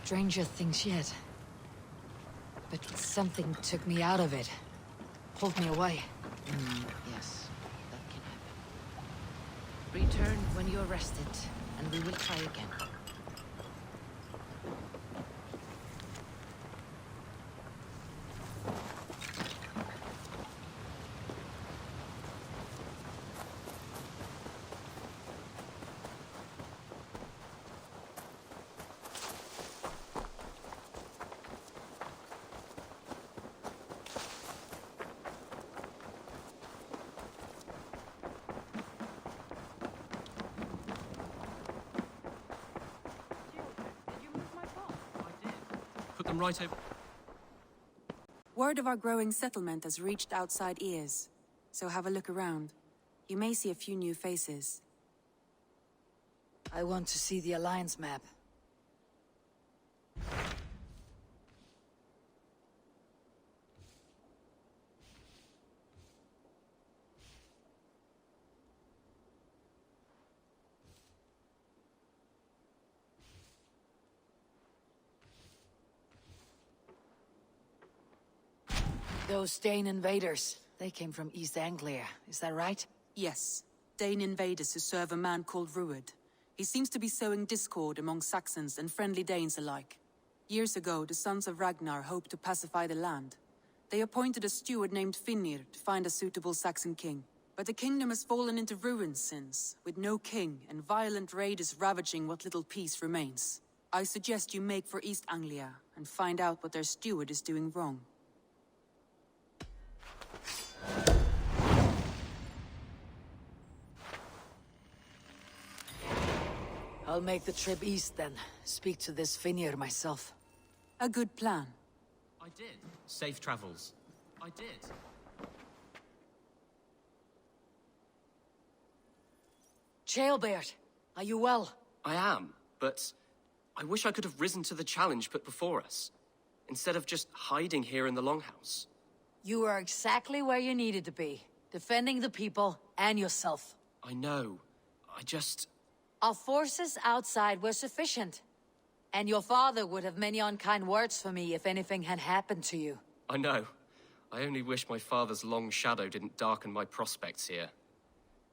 stranger things yet. But something took me out of it. Pulled me away. Yes, that can happen. Return when you're rested, and we will try again. Put them right over. Word of our growing settlement has reached outside ears, so have a look around. You may see a few new faces. I want to see the Alliance map. Those Dane invaders, they came from East Anglia, is that right? Yes, Dane invaders who serve a man called Ruud. He seems to be sowing discord among Saxons and friendly Danes alike. Years ago, the sons of Ragnar hoped to pacify the land. They appointed a steward named Finnir to find a suitable Saxon king. But the kingdom has fallen into ruins since, with no king and violent raiders ravaging what little peace remains. I suggest you make for East Anglia and find out what their steward is doing wrong. I'll make the trip east then. Speak to this Finnir myself. A good plan. I did. Safe travels. I did. Chaelbert, are you well? I am, but I wish I could have risen to the challenge put before us, instead of just hiding here in the Longhouse. You are exactly where you needed to be, defending the people and yourself. I know. I just... Our forces outside were sufficient. And your father would have many unkind words for me if anything had happened to you. I know. I only wish my father's long shadow didn't darken my prospects here.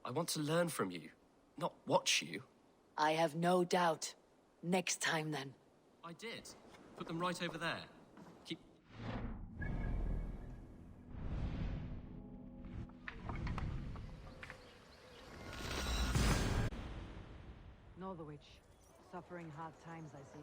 I want to learn from you, not watch you. I have no doubt. Next time, then. I did. Put them right over there. Keep... Northwich. Suffering hard times, I see.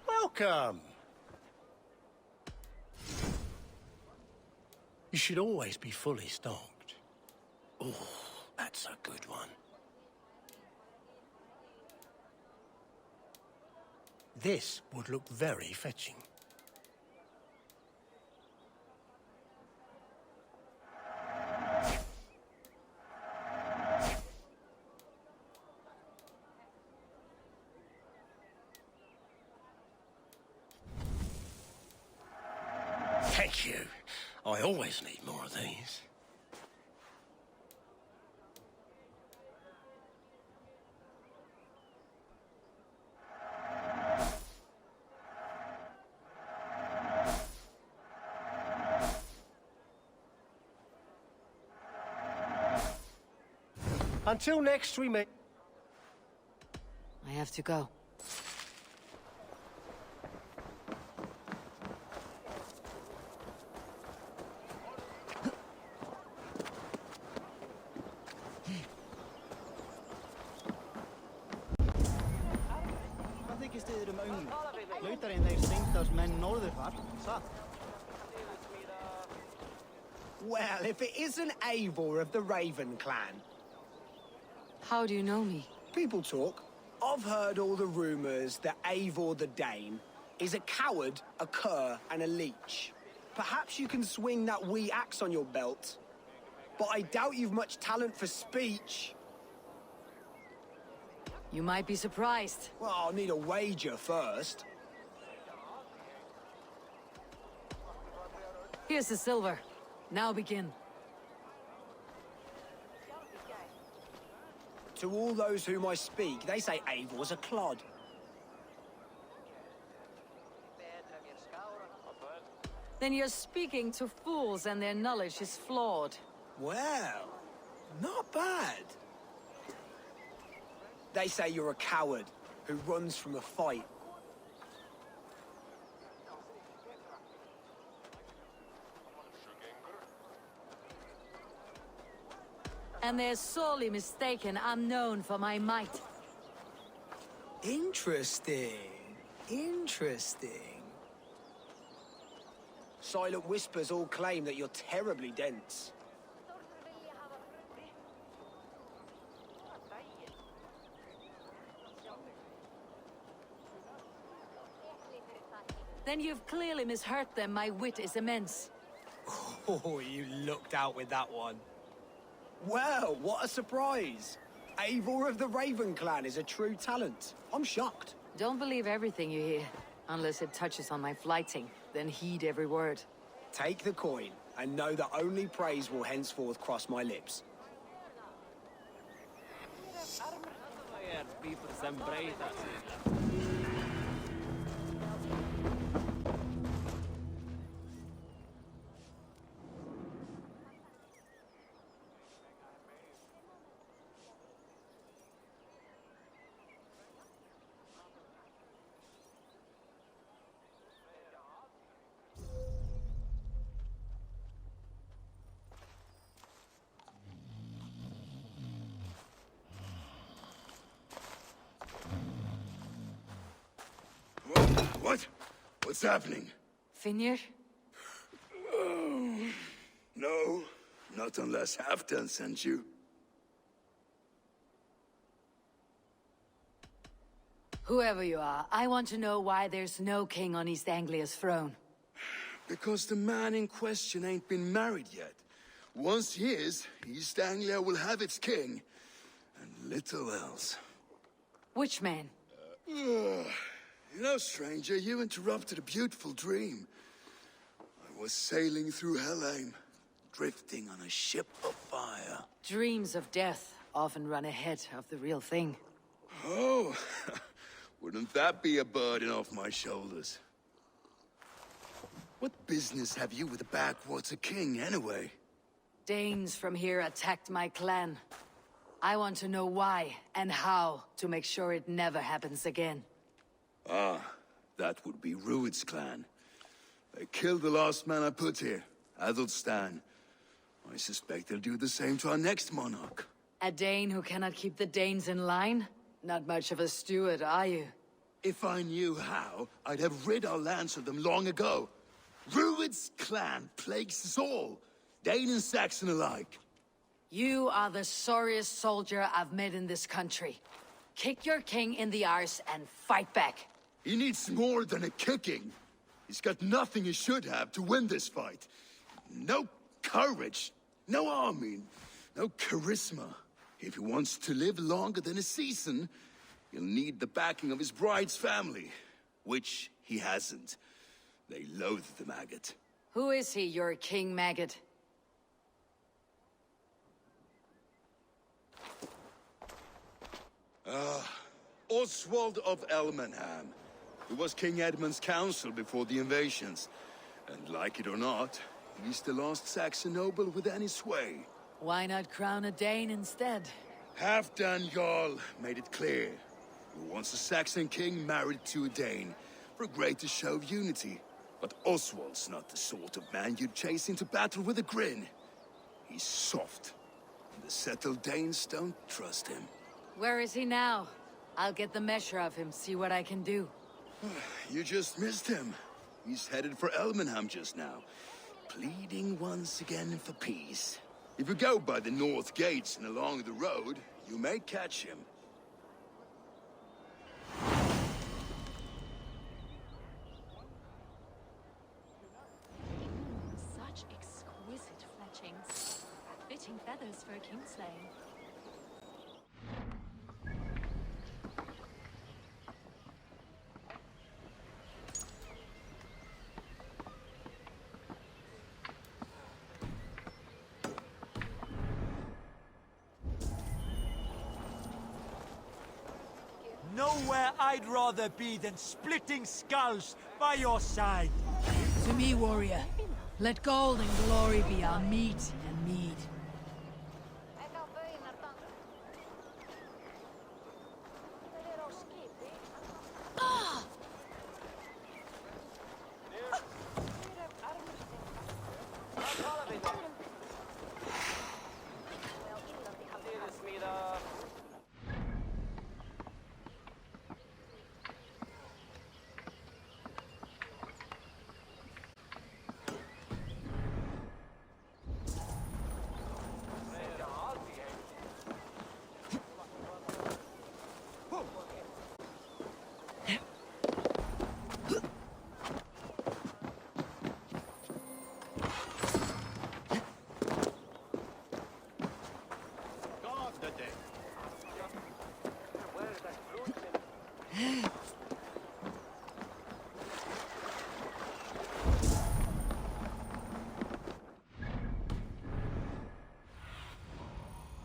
Welcome. You should always be fully stocked. Oh, that's a good one. This would look very fetching. Thank you. I always need more of these. Until next we meet. I have to go. Well, if it isn't Eivor of the Raven clan. How do you know me? People talk. I've heard all the rumors that Eivor the Dane is a coward, a cur, and a leech. Perhaps you can swing that wee axe on your belt. but I doubt you've much talent for speech. You might be surprised. Well, I'll need a wager first. Here's the silver. Now begin. To all those whom I speak, they say Eivor's a clod. Then you're speaking to fools and their knowledge is flawed. Well, not bad. They say you're a coward who runs from a fight. And they're sorely mistaken. I'm known for my might. Interesting. Interesting. Silent whispers all claim that you're terribly dense. Then you've clearly misheard them. My wit is immense. Oh, you looked out with that one. Well, what a surprise. Eivor of the Raven Clan is a true talent. I'm shocked. Don't believe everything you hear, unless it touches on my flighting. Then heed every word. Take the coin, and know that only praise will henceforth cross my lips. What? What's happening? Finir? No, not unless Halfdan sent you. Whoever you are, I want to know why there's no king on East Anglia's throne. Because the man in question ain't been married yet. Once he is, East Anglia will have its king. And little else. Which man? You know, stranger, you interrupted a beautiful dream. I was sailing through Helheim, drifting on a ship of fire. Dreams of death often run ahead of the real thing. Oh, wouldn't that be a burden off my shoulders? What business have you with the backwater king, anyway? Danes from here attacked my clan. I want to know why and how to make sure it never happens again. Ah, that would be Rued's clan. They killed the last man I put here, Adelstan. I suspect they'll do the same to our next monarch. A Dane who cannot keep the Danes in line? Not much of a steward, are you? If I knew how, I'd have rid our lands of them long ago. Rued's clan plagues us all, Dane and Saxon alike. You are the sorriest soldier I've met in this country. Kick your king in the arse and fight back. He needs more than a kicking. He's got nothing he should have to win this fight. No courage, no army, no charisma. If he wants to live longer than a season, he'll need the backing of his bride's family, which he hasn't. They loathe the maggot. Who is he, your king maggot? Oswald of Elmenham, who was King Edmund's counsel before the invasions. And like it or not, he's the last Saxon noble with any sway. Why not crown a Dane instead? Halfdan Jarl made it clear. He wants a Saxon king married to a Dane, for a greater show of unity. But Oswald's not the sort of man you'd chase into battle with a grin. He's soft, and the settled Danes don't trust him. Where is he now? I'll get the measure of him, see what I can do. You just missed him. He's headed for Elmenham just now, pleading once again for peace. If you go by the north gates and along the road, you may catch him. Such exquisite fletchings, fitting ruffling feathers for a kingslaying. Nowhere I'd rather be than splitting skulls by your side. To me, warrior, let gold and glory be our meat and mead.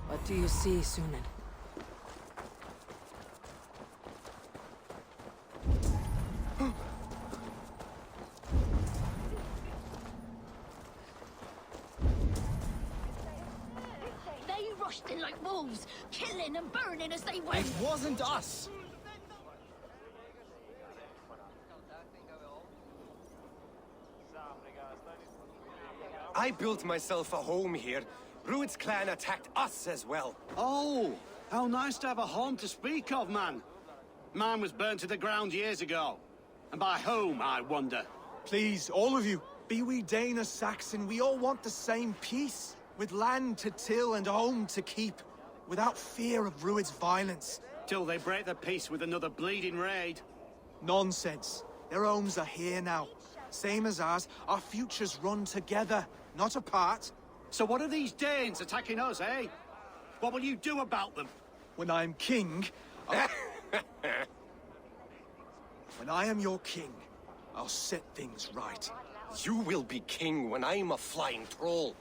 What do you see, Sunan? They rushed in like wolves, killing and burning as they went. It wasn't us. I built myself a home here. Rued's clan attacked us as well. Oh, how nice to have a home to speak of, man. Mine was burnt to the ground years ago. And by whom, I wonder? Please, all of you, be we Dane or Saxon, we all want the same peace. With land to till and home to keep. Without fear of Rued's violence. Till they break the peace with another bleeding raid. Nonsense. Their homes are here now. Same as ours, our futures run together, not apart. So what are these Danes attacking us, eh? What will you do about them? When I'm king, when I am your king, I'll set things right. You will be king when I'm a flying troll.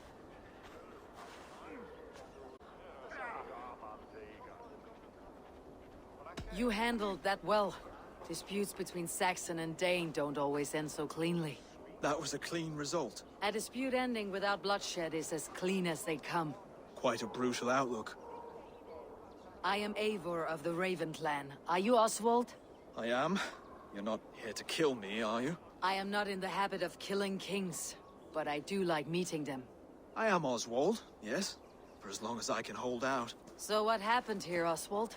You handled that well. Disputes between Saxon and Dane don't always end so cleanly. That was a clean result. A dispute ending without bloodshed is as clean as they come. Quite a brutal outlook. I am Eivor of the Raven clan. Are you Oswald? I am. You're not here to kill me, are you? I am not in the habit of killing kings, but I do like meeting them. I am Oswald, yes. For as long as I can hold out. So what happened here, Oswald?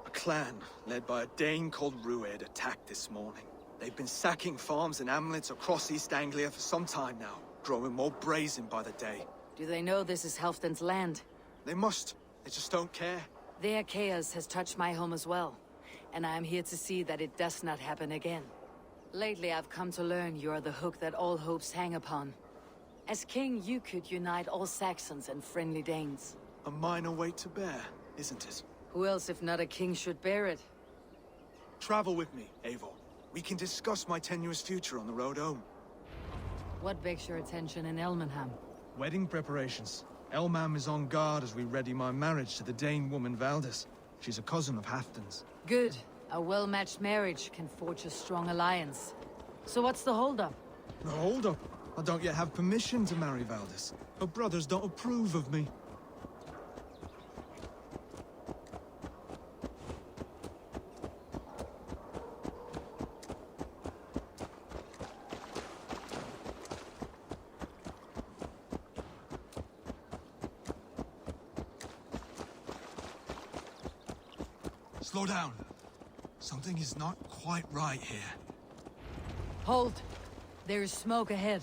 A clan, led by a Dane called Rued, attacked this morning. They've been sacking farms and hamlets across East Anglia for some time now, growing more brazen by the day. Do they know this is Halfdan's land? They must. They just don't care. Their chaos has touched my home as well, and I am here to see that it does not happen again. Lately, I've come to learn you are the hook that all hopes hang upon. As king, you could unite all Saxons and friendly Danes. A minor weight to bear, isn't it? Who else, if not a king, should bear it? Travel with me, Eivor. We can discuss my tenuous future on the road home. What begs your attention in Elmenham? Wedding preparations. Elmam is on guard as we ready my marriage to the Dane woman Valdis. She's a cousin of Halfdan's. Good. A well-matched marriage can forge a strong alliance. So what's the holdup? No, hold up. I don't yet have permission to marry Valdis. Her brothers don't approve of me. Slow down. Something is not quite right here. Hold. There is smoke ahead.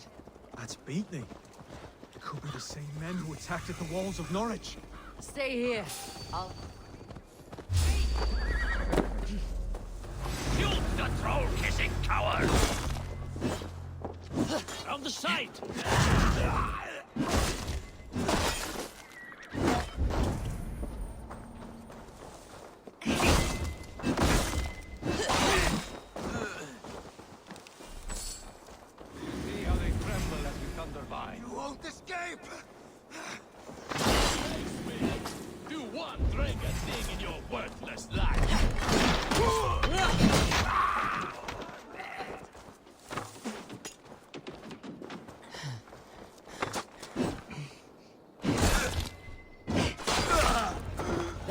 That's Beatley. It could be the same men who attacked at the walls of Norwich. Stay here. I'll... Shoot the troll-kissing coward! Round the side!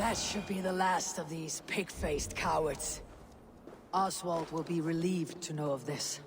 That should be the last of these pig-faced cowards. Oswald will be relieved to know of this.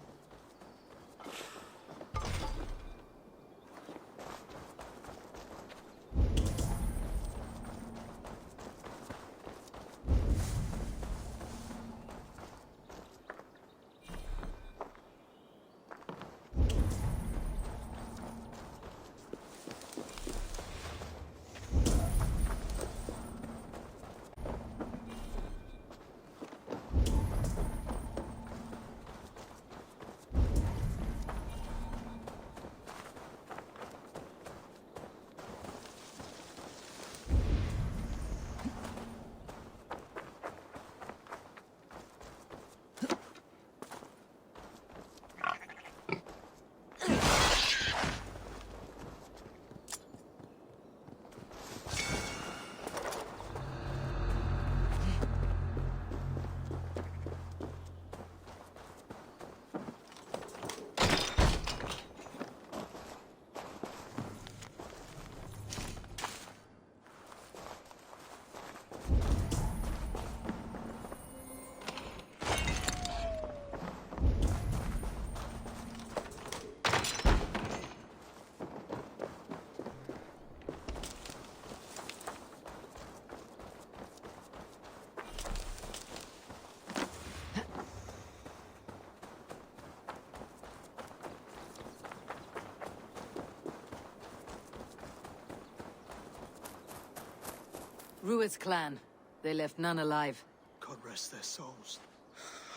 Rued's clan. They left none alive. God rest their souls.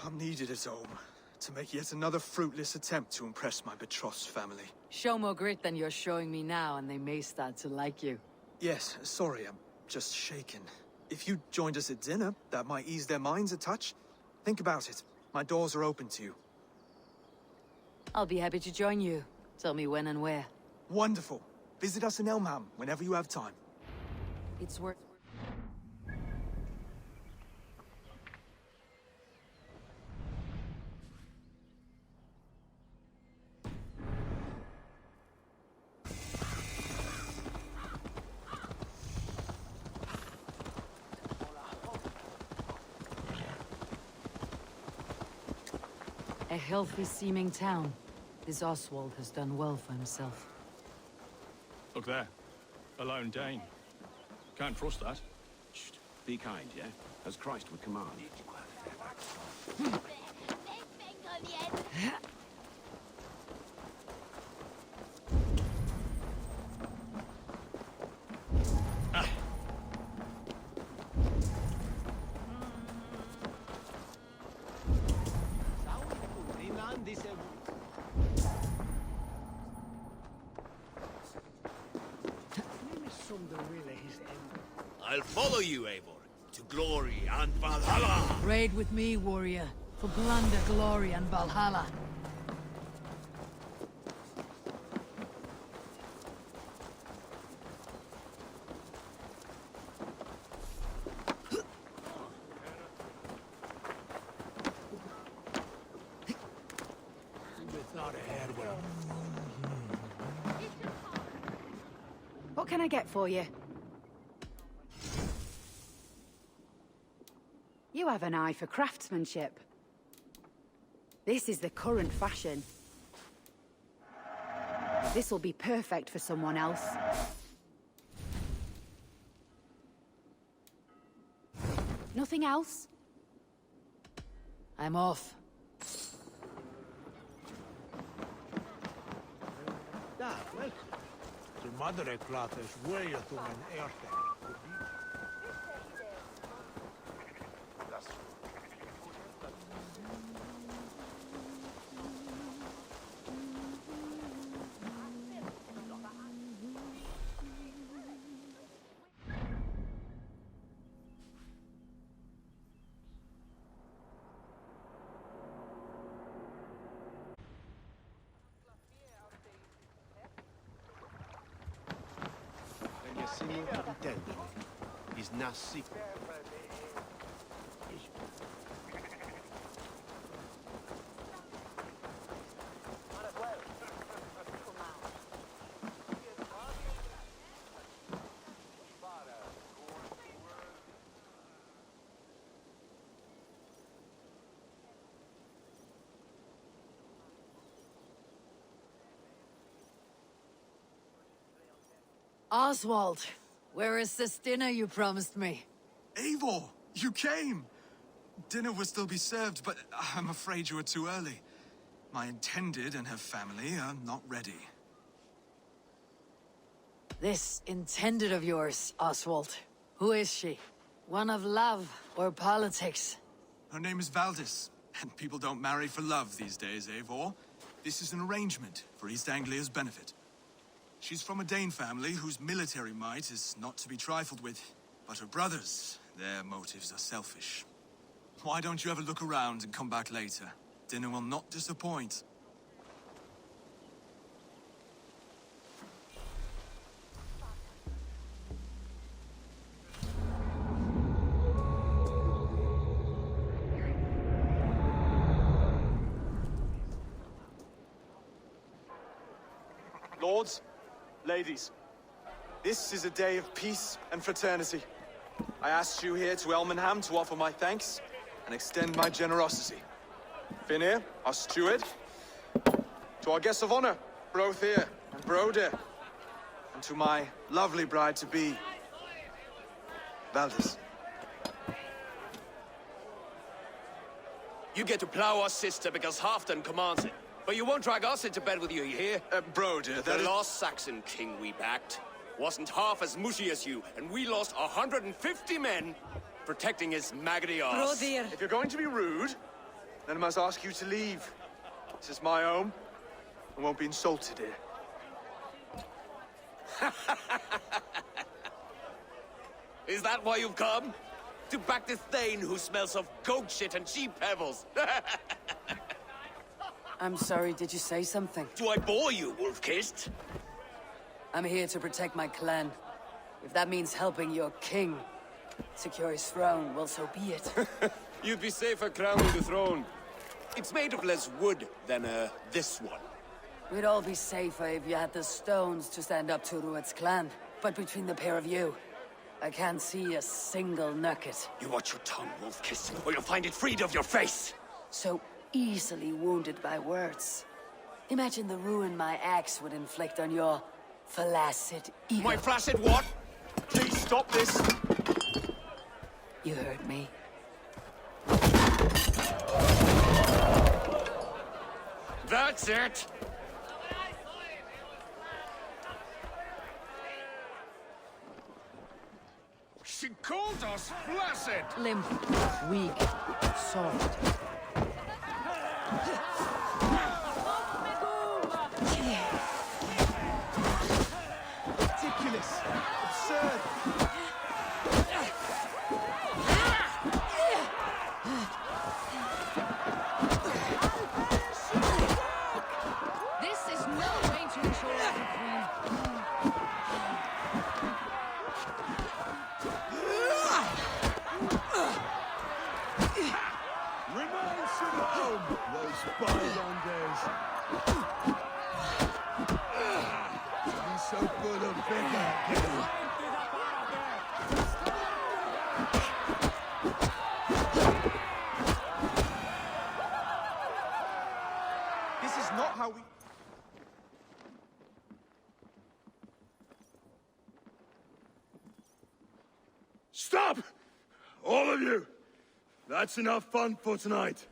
I'm needed at home to make yet another fruitless attempt to impress my betrothed family. Show more grit than you're showing me now, and they may start to like you. Yes, sorry, I'm just shaken. If you joined us at dinner, that might ease their minds a touch. Think about it. My doors are open to you. I'll be happy to join you. Tell me when and where. Wonderful. Visit us in Elmham whenever you have time. It's worth... A healthy-seeming town. This Oswald has done well for himself. Look there. A lone Dane. Can't trust that. Shh. Be kind, yeah? As Christ would command. I'll follow you, Eivor, to glory and Valhalla! Raid with me, warrior, for plunder, glory, and Valhalla. What can I get for you? You have an eye for craftsmanship. This is the current fashion. This'll be perfect for someone else. Nothing else? I'm off. Madre klates way to an airthing. Is nasty. Oswald, where is this dinner you promised me? Eivor, you came! Dinner will still be served, but I'm afraid you were too early. My intended and her family are not ready. This intended of yours, Oswald. Who is she? One of love or politics? Her name is Valdis, and people don't marry for love these days, Eivor. This is an arrangement for East Anglia's benefit. She's from a Dane family whose military might is not to be trifled with. But her brothers, their motives are selfish. Why don't you have a look around and come back later? Dinner will not disappoint. Lords, ladies, this is a day of peace and fraternity. I asked you here to Elmenham to offer my thanks and extend my generosity. Finir, our steward, to our guests of honor, Brothir and Broder, and to my lovely bride-to-be, Valdis. You get to plow our sister because Halfdan commands it. But you won't drag us into bed with you hear? Broder, the last Saxon king we backed wasn't half as mushy as you, and we lost 150 men protecting his maggoty arse. If you're going to be rude, then I must ask you to leave. This is my home. I won't be insulted here. Is that why you've come? To back this Thane who smells of goat shit and sheep pebbles? I'm sorry, did you say something? Do I bore you, wolf-kissed? I'm here to protect my clan. If that means helping your king secure his throne, well, so be it. You'd be safer crowning the throne. It's made of less wood than, this one. We'd all be safer if you had the stones to stand up to Rued's clan. But between the pair of you, I can't see a single nugget. You watch your tongue, wolf-kissed, or you'll find it freed of your face! So easily wounded by words. Imagine the ruin my axe would inflict on your flaccid ego. My flaccid what? Please stop this! You heard me. That's it! She called us flaccid! Limp, weak, soft. Ridiculous! Absurd! This is no way to ensure our queen. Reminds you of home, those bygone days. He's so full of vigor again. This is not how we... Stop! All of you! That's enough fun for tonight.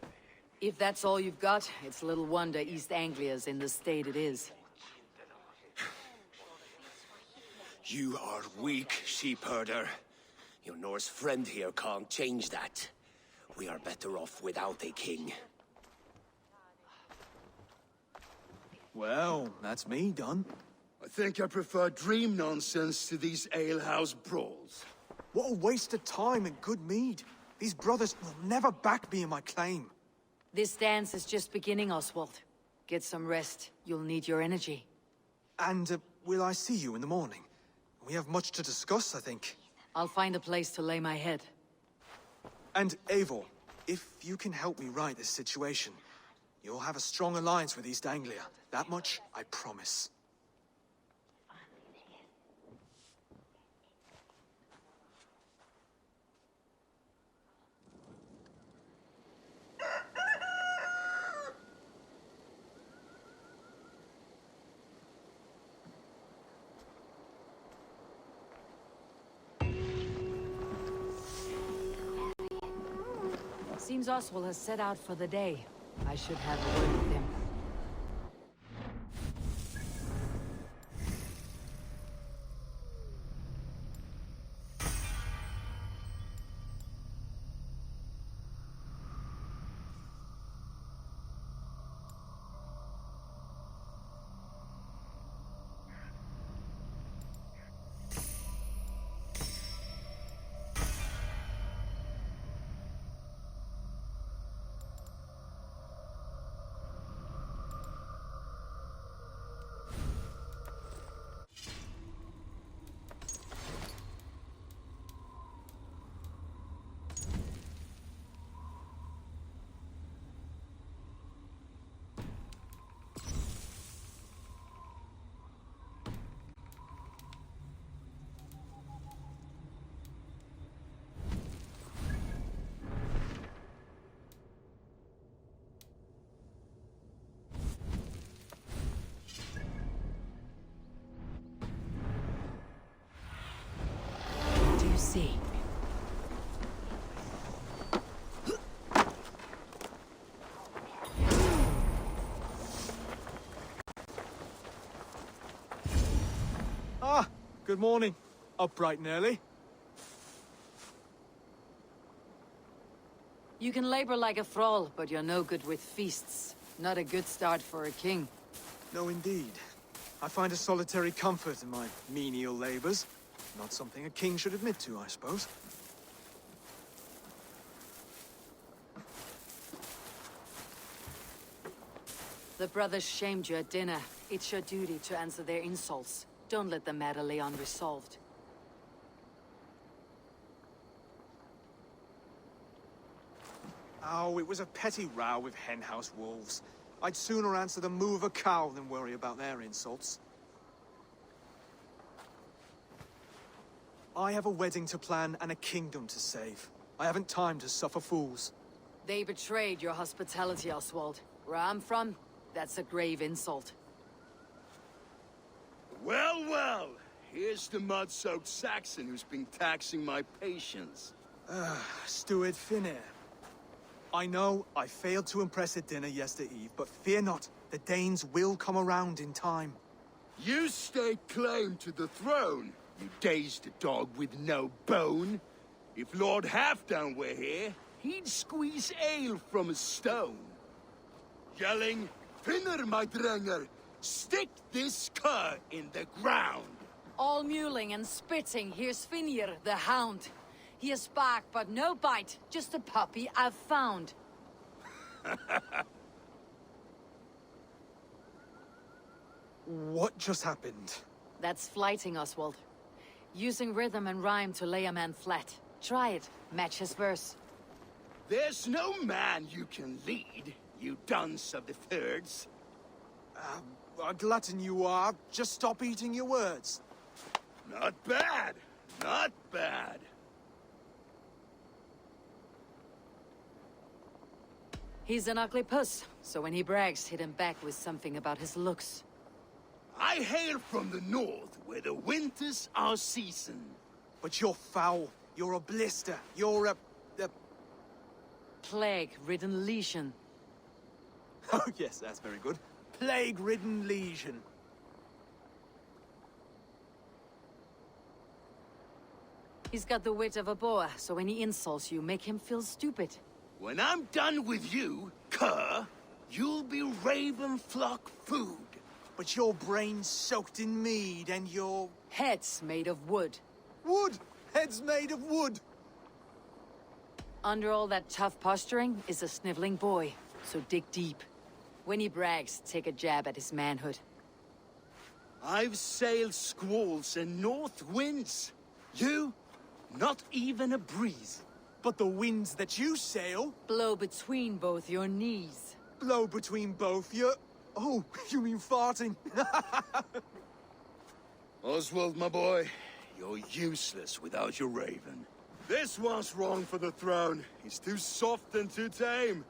If that's all you've got, it's little wonder East Anglia's in the state it is. You are weak, sheep herder. Your Norse friend here can't change that. We are better off without a king. Well, that's me done. I think I prefer dream nonsense to these alehouse brawls. What a waste of time and good mead. These brothers will never back me in my claim. This dance is just beginning, Oswald. Get some rest. You'll need your energy. And, will I see you in the morning? We have much to discuss, I think. I'll find a place to lay my head. And, Eivor, if you can help me right this situation, you'll have a strong alliance with East Anglia. That much, I promise. Seems Oswald has set out for the day. I should have a word with him. See. Ah, good morning. Up bright and early. You can labor like a thrall, but you're no good with feasts. Not a good start for a king. No, indeed. I find a solitary comfort in my menial labors. Not something a king should admit to, I suppose. The brothers shamed you at dinner. It's your duty to answer their insults. Don't let the matter lay unresolved. Oh, it was a petty row with henhouse wolves. I'd sooner answer the moo of a cow than worry about their insults. I have a wedding to plan and a kingdom to save. I haven't time to suffer fools. They betrayed your hospitality, Oswald. Where I'm from, that's a grave insult. Well, well. Here's the mud-soaked Saxon who's been taxing my patience. Steward Finnair. I know I failed to impress at dinner yestereve, but fear not, the Danes will come around in time. You stake claim to the throne, you dazed dog with no bone. If Lord Halfdown were here, he'd squeeze ale from a stone. Yelling, Finner, my drenger, stick this cur in the ground. All mewling and spitting, here's Finir, the hound. He has bark, but no bite, just a puppy I've found. What just happened? That's flighting, Oswald. Using rhythm and rhyme to lay a man flat. Try it. Match his verse. There's no man you can lead, you dunce of the thirds. A glutton you are. Just stop eating your words. Not bad. Not bad. He's an ugly puss, so when he brags, hit him back with something about his looks. I hail from the north, where the winters are season. But you're foul. You're a blister. You're a... Plague-ridden legion. Oh, yes, that's very good. Plague-ridden legion. He's got the wit of a boa, so when he insults you, make him feel stupid. When I'm done with you, cur, you'll be raven flock food. But your brain's soaked in mead and your... Head's made of wood. Wood! Head's made of wood! Under all that tough posturing is a sniveling boy, so dig deep. When he brags, take a jab at his manhood. I've sailed squalls and north winds. You, not even a breeze. But the winds that you sail... Blow between both your knees. Blow between both your... Oh, you mean farting? Oswald, my boy, you're useless without your raven. This one's wrong for the throne. He's too soft and too tame.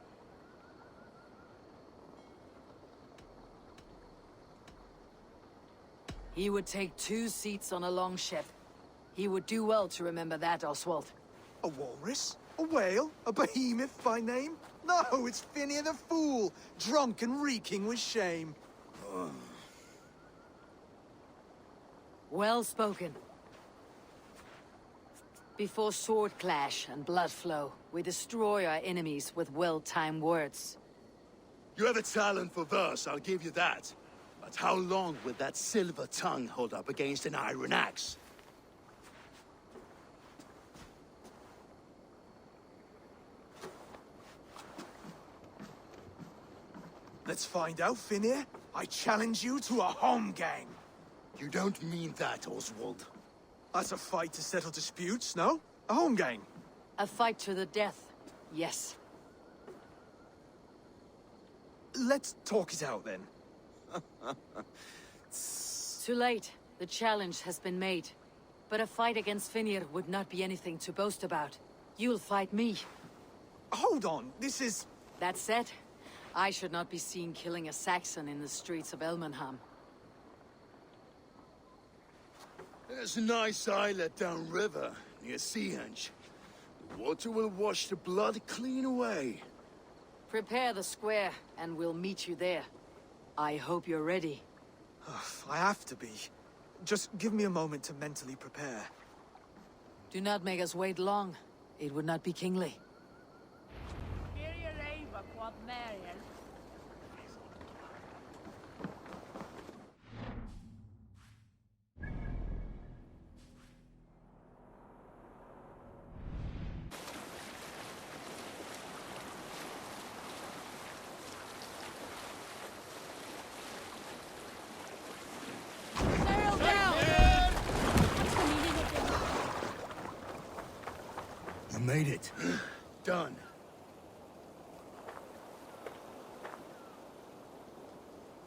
He would take 2 seats on a longship. He would do well to remember that, Oswald. A walrus? A whale? A behemoth by name? No, it's Finnear the Fool, drunk and reeking with shame. Well spoken. Before sword clash and blood flow, we destroy our enemies with well-timed words. You have a talent for verse, I'll give you that. But how long will that silver tongue hold up against an iron axe? Let's find out, Finnear. I challenge you to a home gang. You don't mean that, Oswald. That's a fight to settle disputes, no? A home gang. A fight to the death, yes. Let's talk it out, then. Too late. The challenge has been made. But a fight against Finnear would not be anything to boast about. You'll fight me. Hold on, this is... That said, I should not be seen killing a Saxon in the streets of Elmenham. There's a nice islet downriver, near Seahenge. The water will wash the blood clean away. Prepare the square, and we'll meet you there. I hope you're ready. I have to be. Just give me a moment to mentally prepare. Do not make us wait long. It would not be kingly. You made it. Done.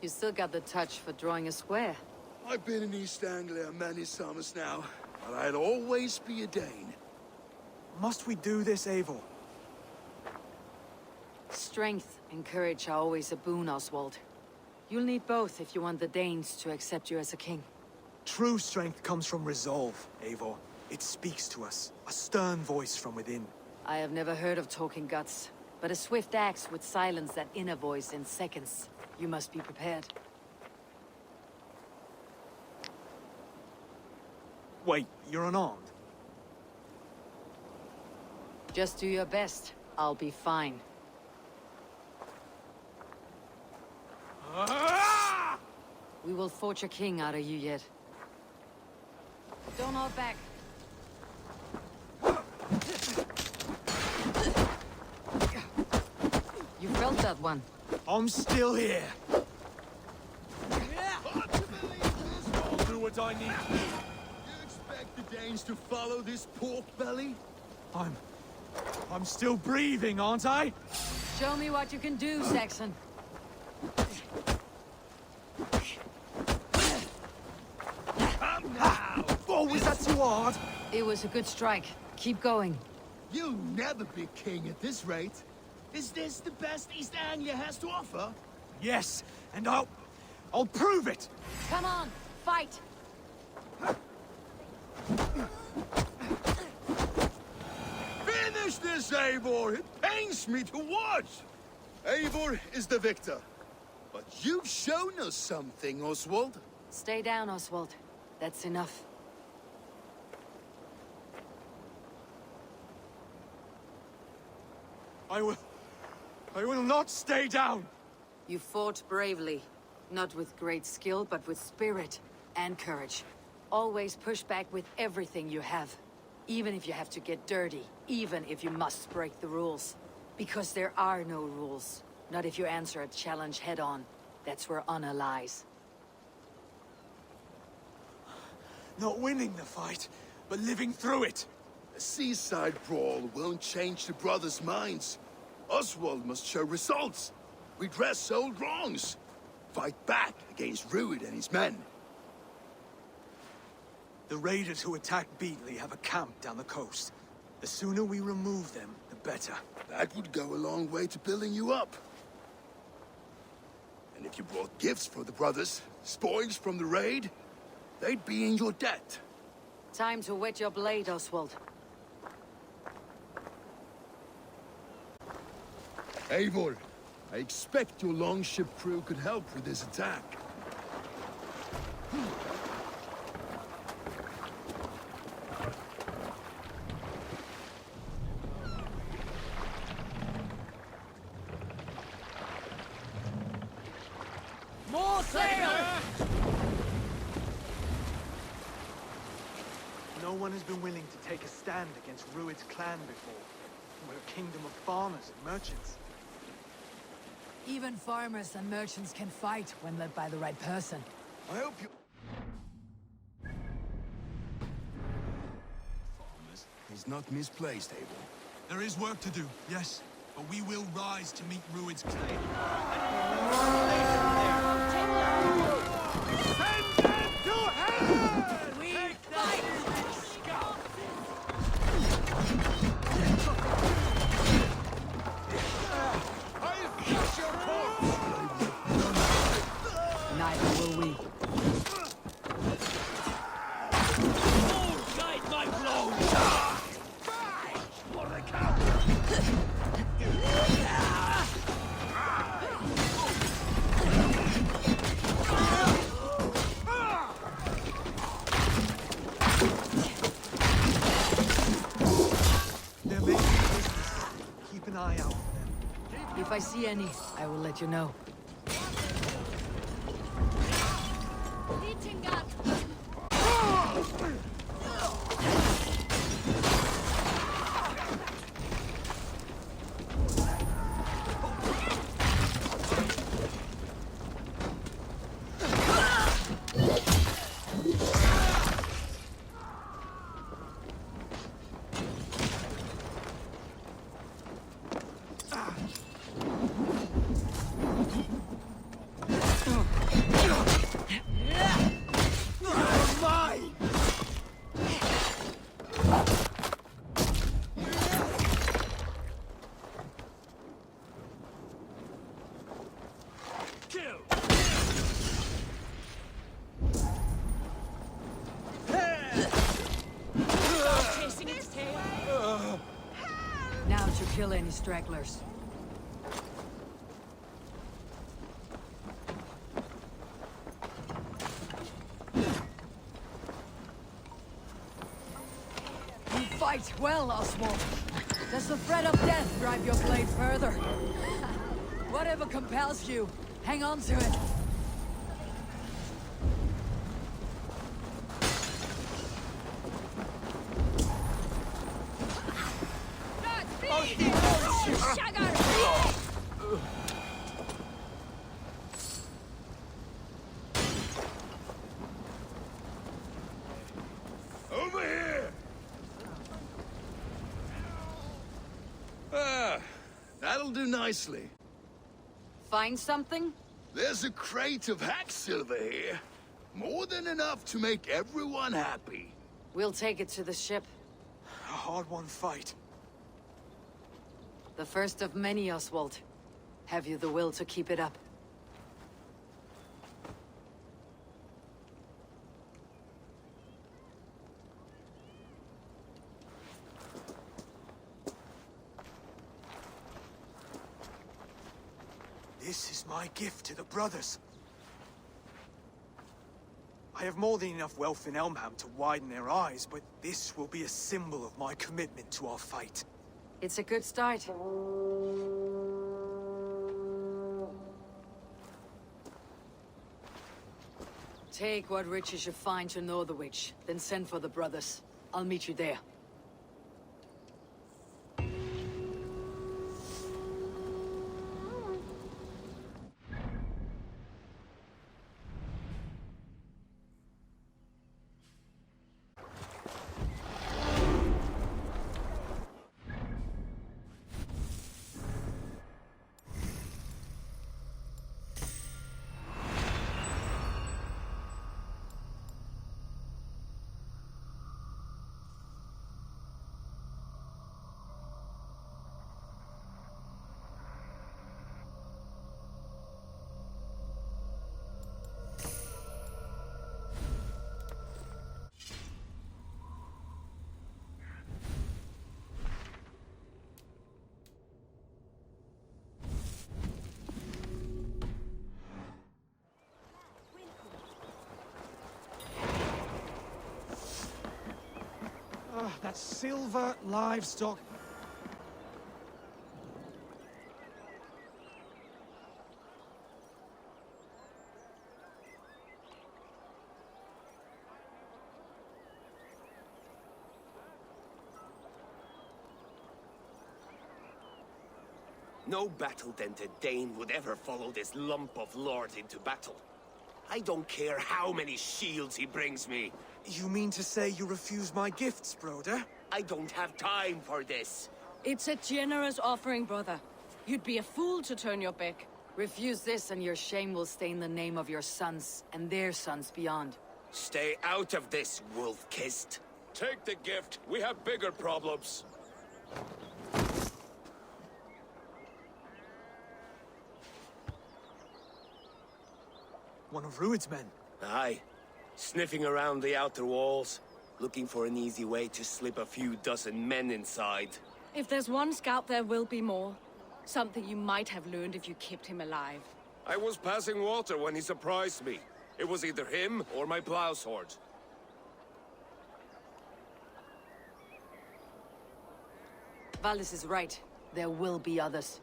You still got the touch for drawing a square. I've been in East Anglia many summers now, but I'll always be a Dane. Must we do this, Eivor? Strength and courage are always a boon, Oswald. You'll need both if you want the Danes to accept you as a king. True strength comes from resolve, Eivor. It speaks to us, a stern voice from within. I have never heard of talking guts, but a swift axe would silence that inner voice in seconds. You must be prepared. Wait, you're unarmed? Just do your best. I'll be fine. We will forge a king out of you yet. Don't hold back. You felt that one. I'm still here. I'll do what I need to do. You expect the Danes to follow this pork belly? I'm still breathing, aren't I? Show me what you can do, Saxon. Come now! Oh, was that too hard? It was a good strike. Keep going. You'll never be king at this rate. Is this the best East Anglia has to offer? Yes, and I'll prove it! Come on, fight! Finish this, Eivor! It pains me to watch! Eivor is the victor. But you've shown us something, Oswald. Stay down, Oswald. That's enough. I will not stay down! You fought bravely. Not with great skill, but with spirit and courage. Always push back with everything you have. Even if you have to get dirty. Even if you must break the rules. Because there are no rules. Not if you answer a challenge head-on. That's where honor lies. Not winning the fight, but living through it. A seaside brawl won't change the brothers' minds. Oswald must show results. Redress old wrongs. Fight back against Rued and his men. The raiders who attacked Beatley have a camp down the coast. The sooner we remove them, the better. That would go a long way to building you up. And if you brought gifts for the brothers, spoils from the raid, they'd be in your debt. Time to wet your blade, Oswald. Eivor, I expect your longship crew could help with this attack. More sail! No one has been willing to take a stand against Rued's clan before. We're a kingdom of farmers and merchants. Even farmers and merchants can fight when led by the right person. I hope you... Farmers. He's not misplaced, Eivor. There is work to do, yes. But we will rise to meet Rued's claim. Send them to hell! We fight! Neither will we. Guide my blow! For the They're making business. Keep an eye out for them. If I see any, I will let you know. Now to kill any stragglers. You fight well, Oswald. Does the threat of death drive your blade further? Whatever compels you, hang on to it. Over here! Ah, that'll do nicely. Find something? There's a crate of hack silver here. More than enough to make everyone happy. We'll take it to the ship. A hard-won fight. The first of many, Oswald. Have you the will to keep it up? This is my gift to the brothers. I have more than enough wealth in Elmham to widen their eyes, but this will be a symbol of my commitment to our fight. It's a good start. Take what riches you find to Northwich, then send for the brothers. I'll meet you there. That silver livestock. No battle-dented Dane would ever follow this lump of lord into battle. I don't care how many shields he brings me. You mean to say you refuse my gifts, broder? I don't have time for this. It's a generous offering, brother. You'd be a fool to turn your back. Refuse this and your shame will stain the name of your sons and their sons beyond. Stay out of this, wolf-kissed. Take the gift. We have bigger problems. One of Rued's men. Aye. Sniffing around the outer walls, looking for an easy way to slip a few dozen men inside. If there's one scout, there will be more. Something you might have learned if you kept him alive. I was passing water when he surprised me. It was either him or my plow sword. Valdis is right. There will be others.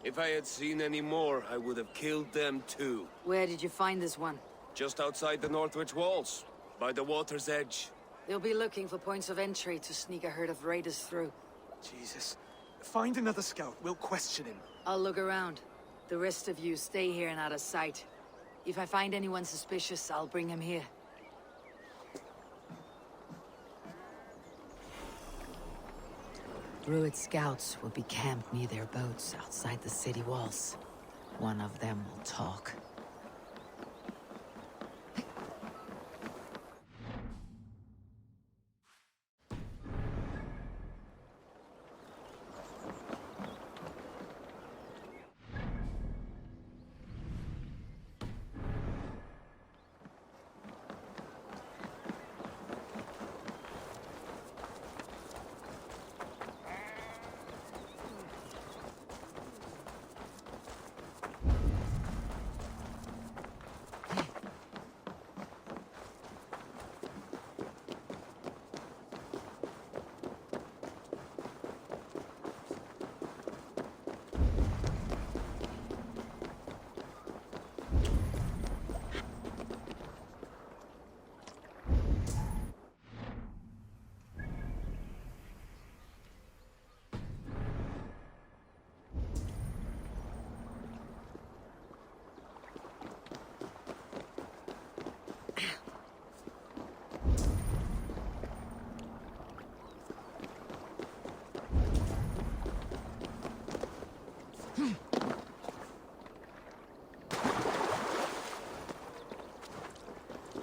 If I had seen any more, I would have killed them too. Where did you find this one? Just outside the Northwich walls, by the water's edge. They'll be looking for points of entry to sneak a herd of raiders through. Jesus. Find another scout. We'll question him. I'll look around. The rest of you stay here and out of sight. If I find anyone suspicious, I'll bring him here. Druid scouts will be camped near their boats outside the city walls. One of them will talk.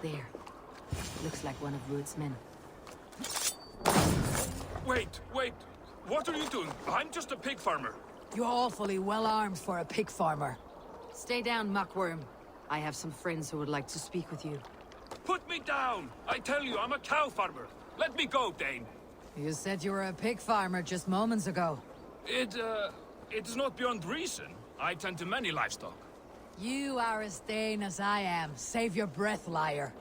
There. Looks like one of Rued's men. Wait! What are you doing? I'm just a pig farmer. You're awfully well armed for a pig farmer. Stay down, muckworm. I have some friends who would like to speak with you. Put me down! I tell you, I'm a cow farmer. Let me go, Dane. You said you were a pig farmer just moments ago. It is not beyond reason. I tend to many livestock. You are as Dane as I am. Save your breath, liar.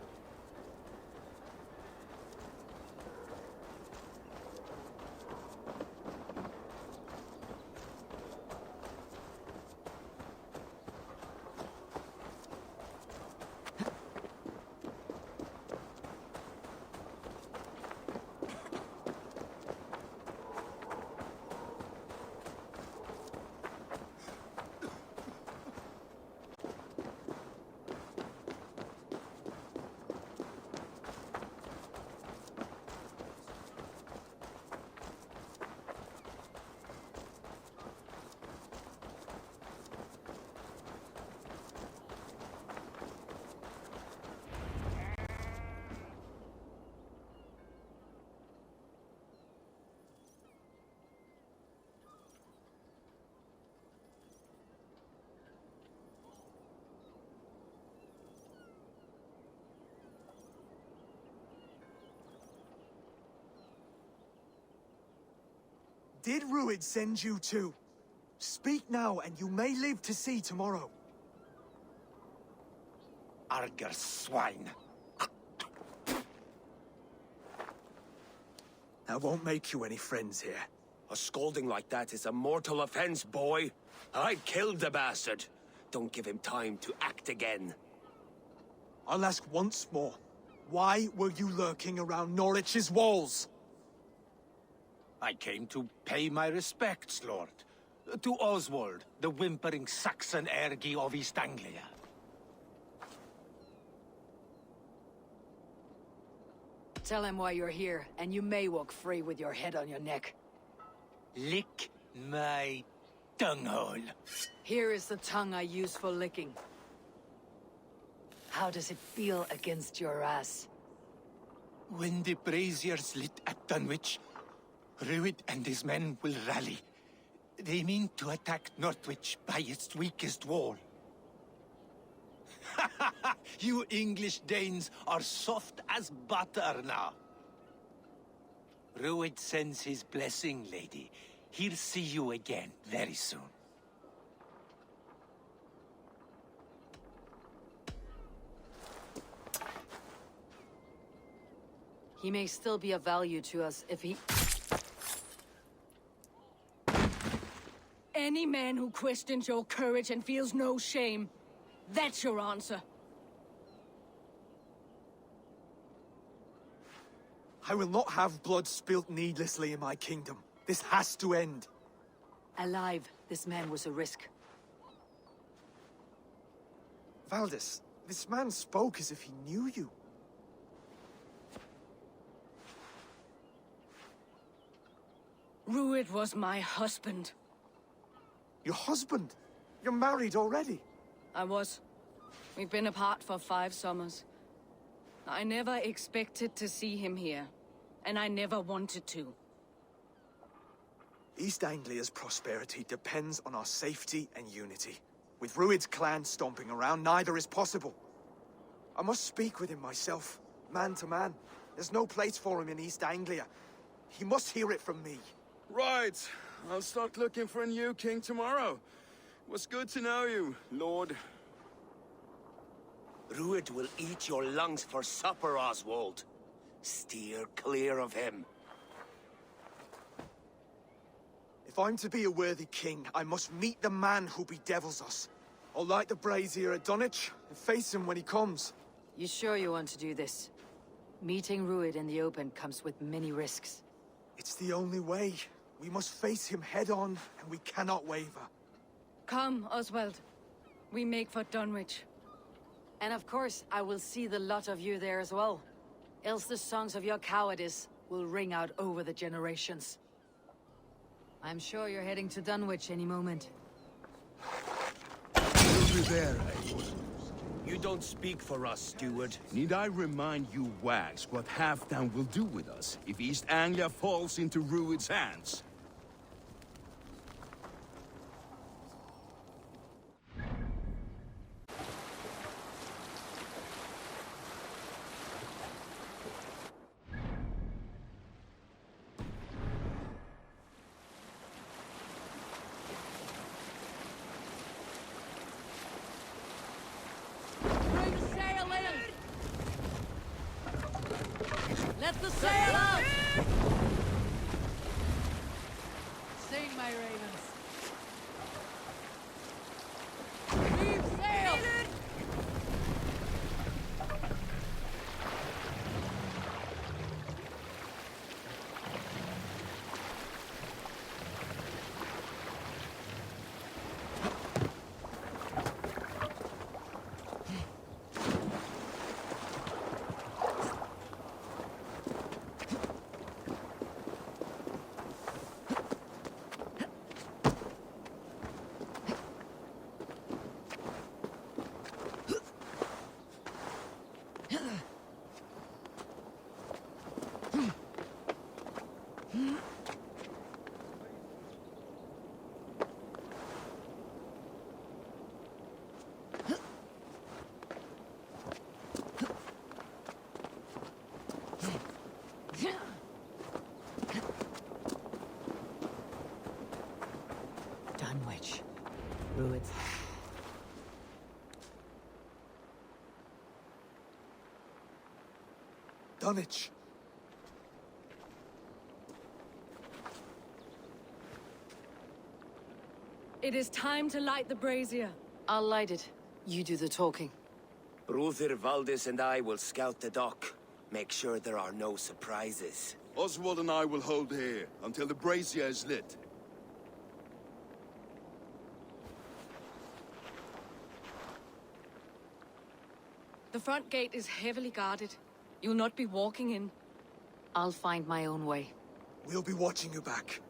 Did Rued send you too? Speak now, and you may live to see tomorrow. Arger swine. That won't make you any friends here. A scolding like that is a mortal offense, boy. I killed the bastard. Don't give him time to act again. I'll ask once more. Why were you lurking around Norwich's walls? I came to pay my respects, Lord. To Oswald, the whimpering Saxon ergi of East Anglia. Tell him why you're here, and you may walk free with your head on your neck. Lick my tonguehole. Here is the tongue I use for licking. How does it feel against your ass? When the braziers lit at Dunwich, Rued and his men will rally. They mean to attack Northwich by its weakest wall. You English Danes are soft as butter now. Rued sends his blessing, lady. He'll see you again very soon. He may still be of value to us if he... Any man who questions your courage and feels no shame, that's your answer. I will not have blood spilt needlessly in my kingdom. This has to end. Alive, this man was a risk. Valdis, this man spoke as if he knew you. Rued was my husband. Your husband? You're married already? I was. We've been apart for 5 summers. I never expected to see him here, and I never wanted to. East Anglia's prosperity depends on our safety and unity. With Rued's clan stomping around, neither is possible. I must speak with him myself, man to man. There's no place for him in East Anglia. He must hear it from me. Right. I'll start looking for a new king tomorrow. It was good to know you, Lord. Rued will eat your lungs for supper, Oswald. Steer clear of him. If I'm to be a worthy king, I must meet the man who bedevils us. I'll light the brazier at Dunwich and face him when he comes. You sure you want to do this? Meeting Rued in the open comes with many risks. It's the only way. We must face him head-on, and we cannot waver. Come, Oswald. We make for Dunwich. And of course, I will see the lot of you there as well. Else the songs of your cowardice will ring out over the generations. I'm sure you're heading to Dunwich any moment. We'll be there, Eivor. You don't speak for us, steward. Need I remind you wags what Halfdan will do with us if East Anglia falls into Rued's hands? Let the sail out! Sing, my ravens. Leave sail! Dunwich. Rued's... Dunwich. It is time to light the brazier. I'll light it. You do the talking. Brother Valdis and I will scout the dock. Make sure there are no surprises. Oswald and I will hold here until the brazier is lit. The front gate is heavily guarded. You'll not be walking in. I'll find my own way. We'll be watching you back.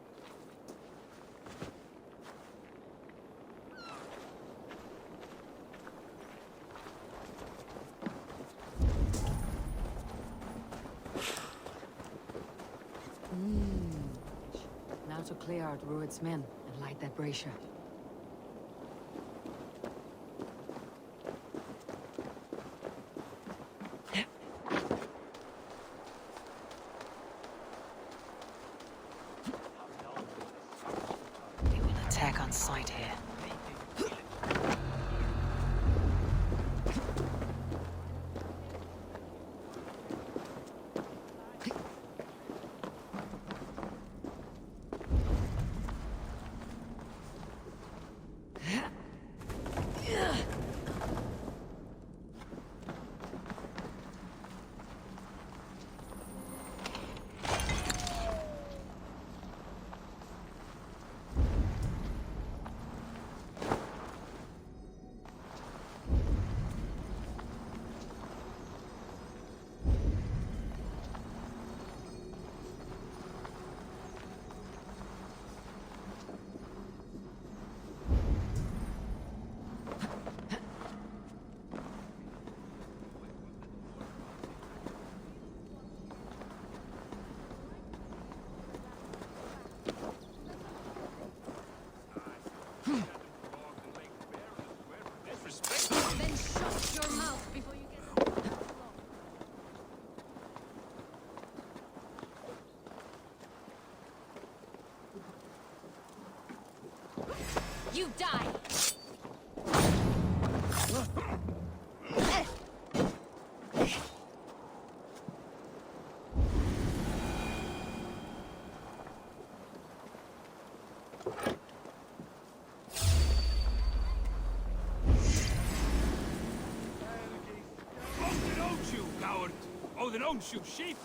Now to clear out Rued's men and light that brazier. We will attack on sight here. Then shut your mouth before you get... You die! Oh, they don't shoot sheep!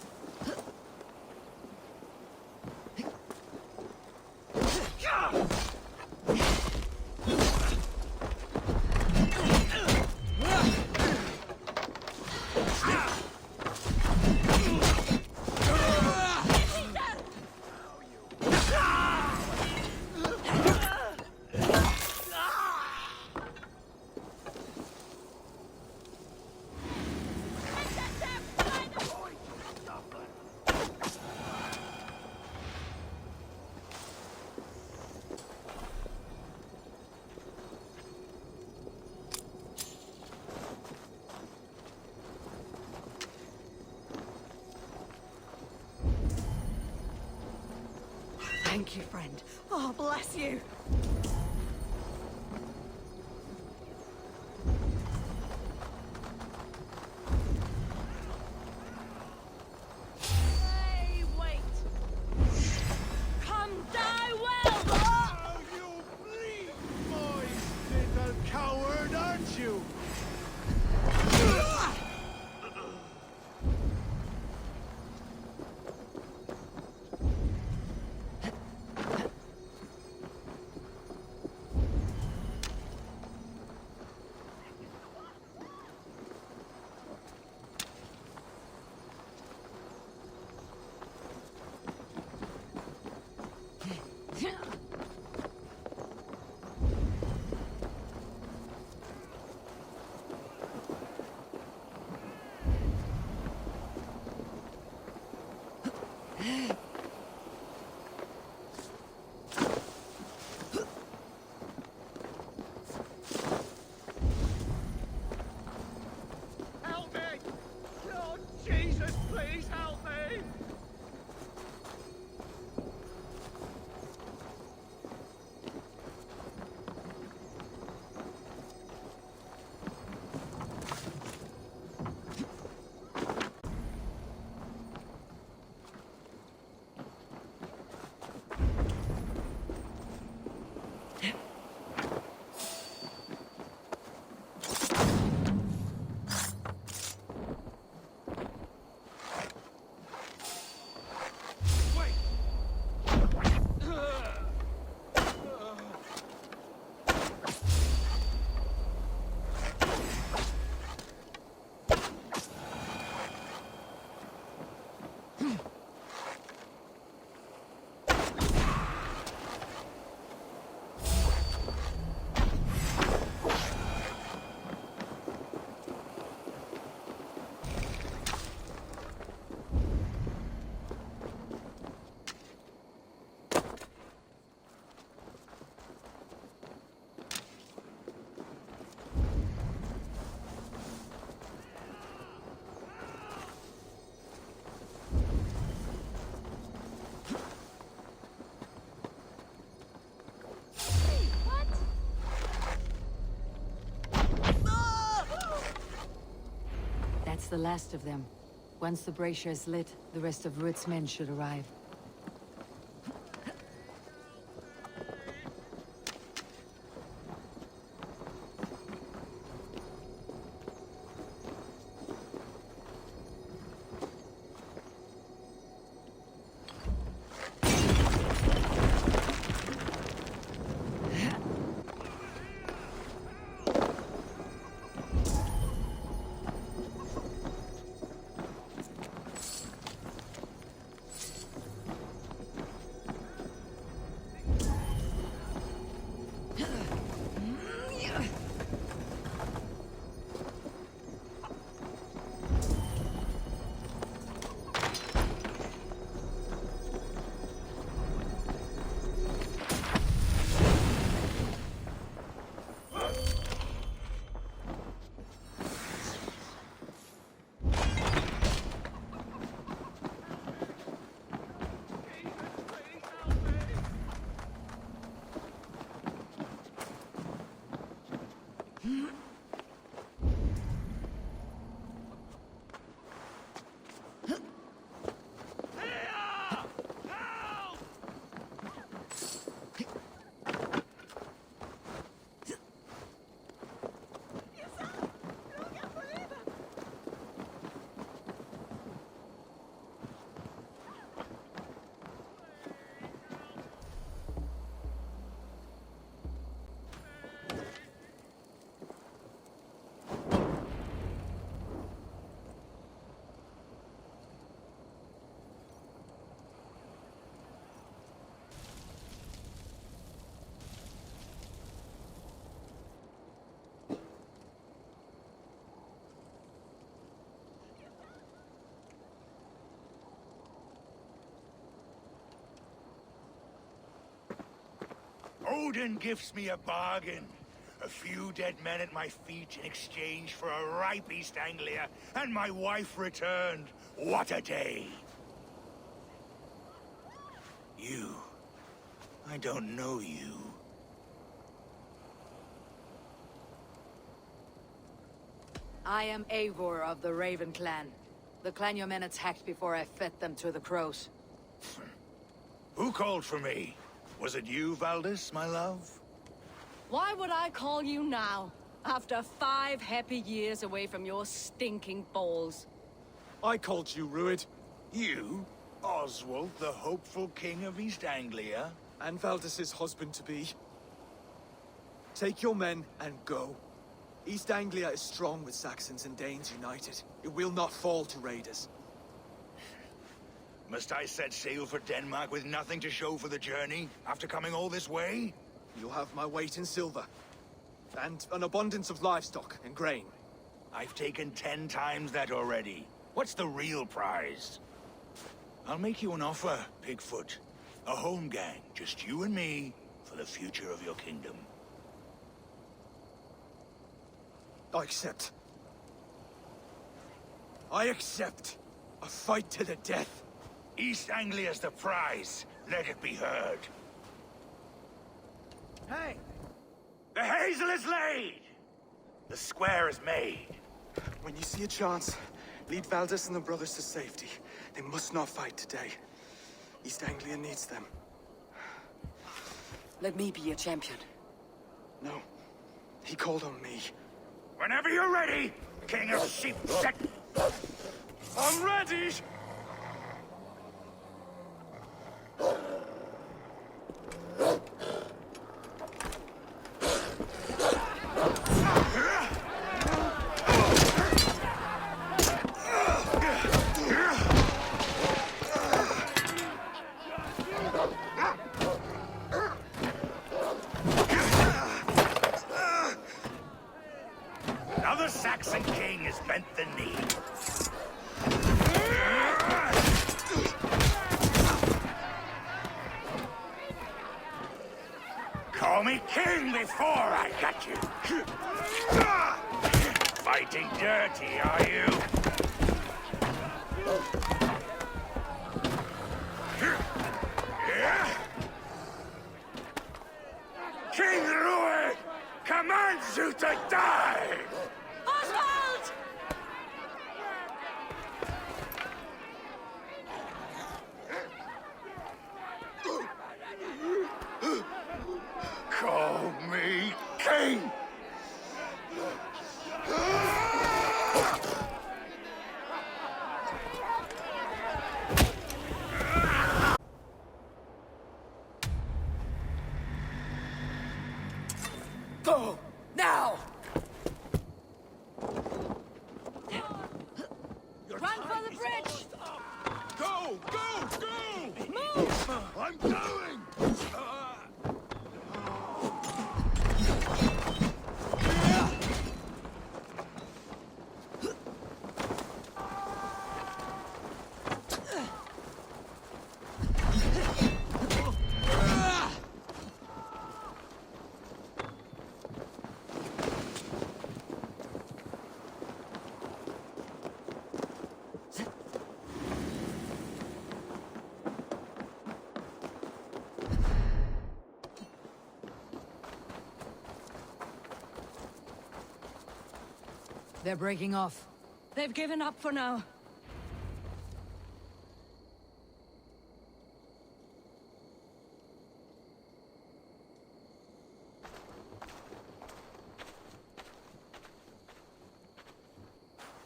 Thank you, friend. Oh, bless you. Hey, wait! Come die well! Oh, you bleed, boy! Little coward, aren't you? the last of them. Once the brazier is lit, the rest of Rued's men should arrive. Odin gives me a bargain. A few dead men at my feet in exchange for a ripe East Anglia, and my wife returned. What a day! You. I don't know you. I am Eivor of the Raven clan. The clan your men attacked before I fed them to the crows. Who called for me? Was it you, Valdis, my love? Why would I call you now, after 5 happy years away from your stinking balls? I called you, Rued. You? Oswald, the hopeful king of East Anglia? And Valdis's husband-to-be. Take your men and go. East Anglia is strong with Saxons and Danes united. It will not fall to raiders. Must I set sail for Denmark with nothing to show for the journey, after coming all this way? You'll have my weight in silver. And an abundance of livestock and grain. I've taken 10 times that already. What's the real prize? I'll make you an offer, Pigfoot. A home gang, just you and me, for the future of your kingdom. I accept. I accept. A fight to the death. East Anglia's the prize. Let it be heard. Hey! The hazel is laid! The square is made. When you see a chance, lead Valdis and the brothers to safety. They must not fight today. East Anglia needs them. Let me be your champion. No. He called on me. Whenever you're ready, King of Sheep Set. I'm ready! Another Saxon king has bent the knee. Call me king before I got you. Fighting dirty, are you? King Rued commands you to die! Oswald! Go! Now! Run for the bridge! Go! Go! Go! Move! I'm going! They're breaking off. They've given up for now.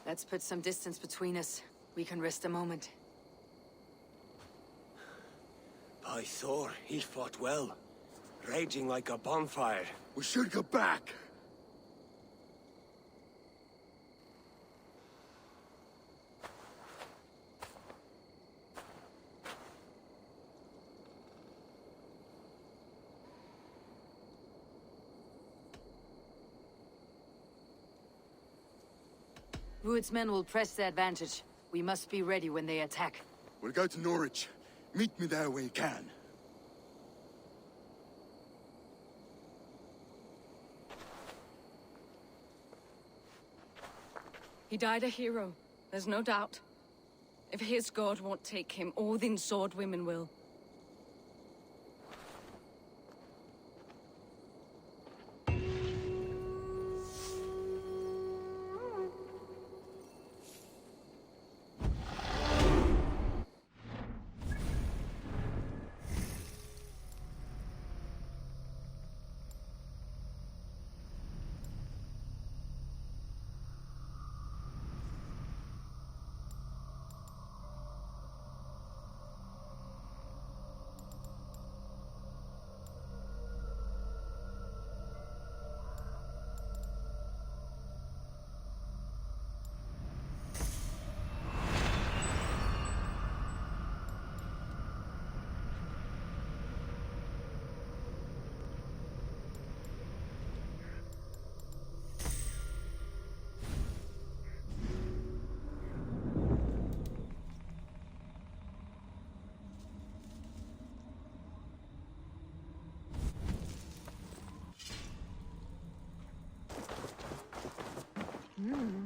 Let's put some distance between us. We can rest a moment. By Thor, he fought well. Raging like a bonfire. We should go back. Rued's men will press the advantage. We must be ready when they attack. We'll go to Norwich. Meet me there when you can. He died a hero, there's no doubt. If his god won't take him, Odin's sword women will.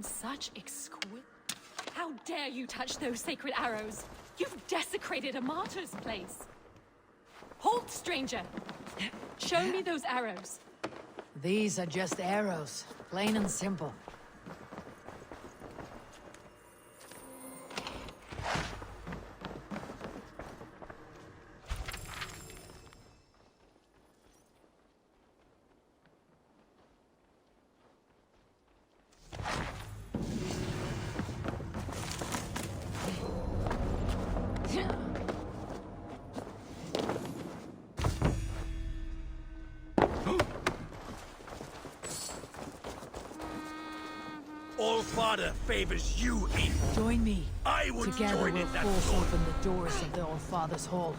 Such exquisite... How dare you touch those sacred arrows? You've desecrated a martyr's place. Halt, stranger! Show me those arrows. These are just arrows, plain and simple. All-Father favors you, Eivor. Join me. I would Together join we'll in that force sword. open the doors of the All-Father's Hall.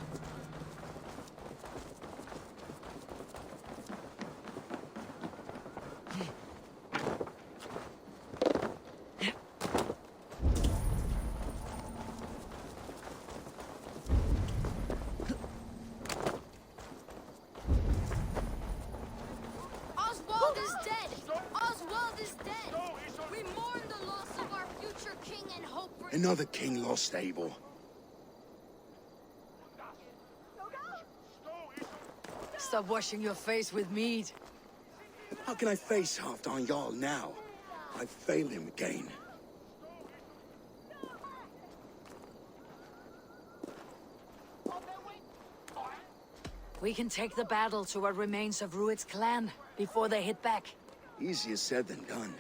Oswald is dead! Oswald is dead! We mourn the loss of our future king and hope for... Another king lost, Eivor. Stop washing your face with mead. How can I face Halfdan Jarl now? I failed him again. We can take the battle to what remains of Rued's clan before they hit back. Easier said than done.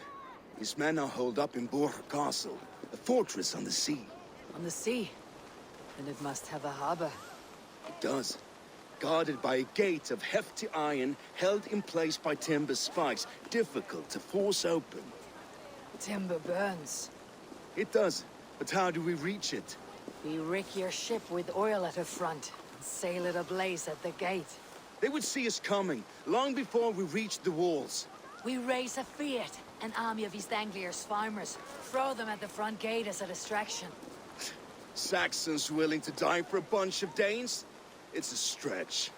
His men are holed up in Borg Castle, a fortress on the sea. On the sea? Then it must have a harbor. It does. guarded by a gate of hefty iron held in place by timber spikes, difficult to force open. Timber burns. It does, but how do we reach it? We rig your ship with oil at the front, and sail it ablaze at the gate. They would see us coming, long before we reached the walls. We raise a fiat, an army of East Anglia's farmers. Throw them at the front gate as a distraction. Saxons willing to die for a bunch of Danes? It's a stretch.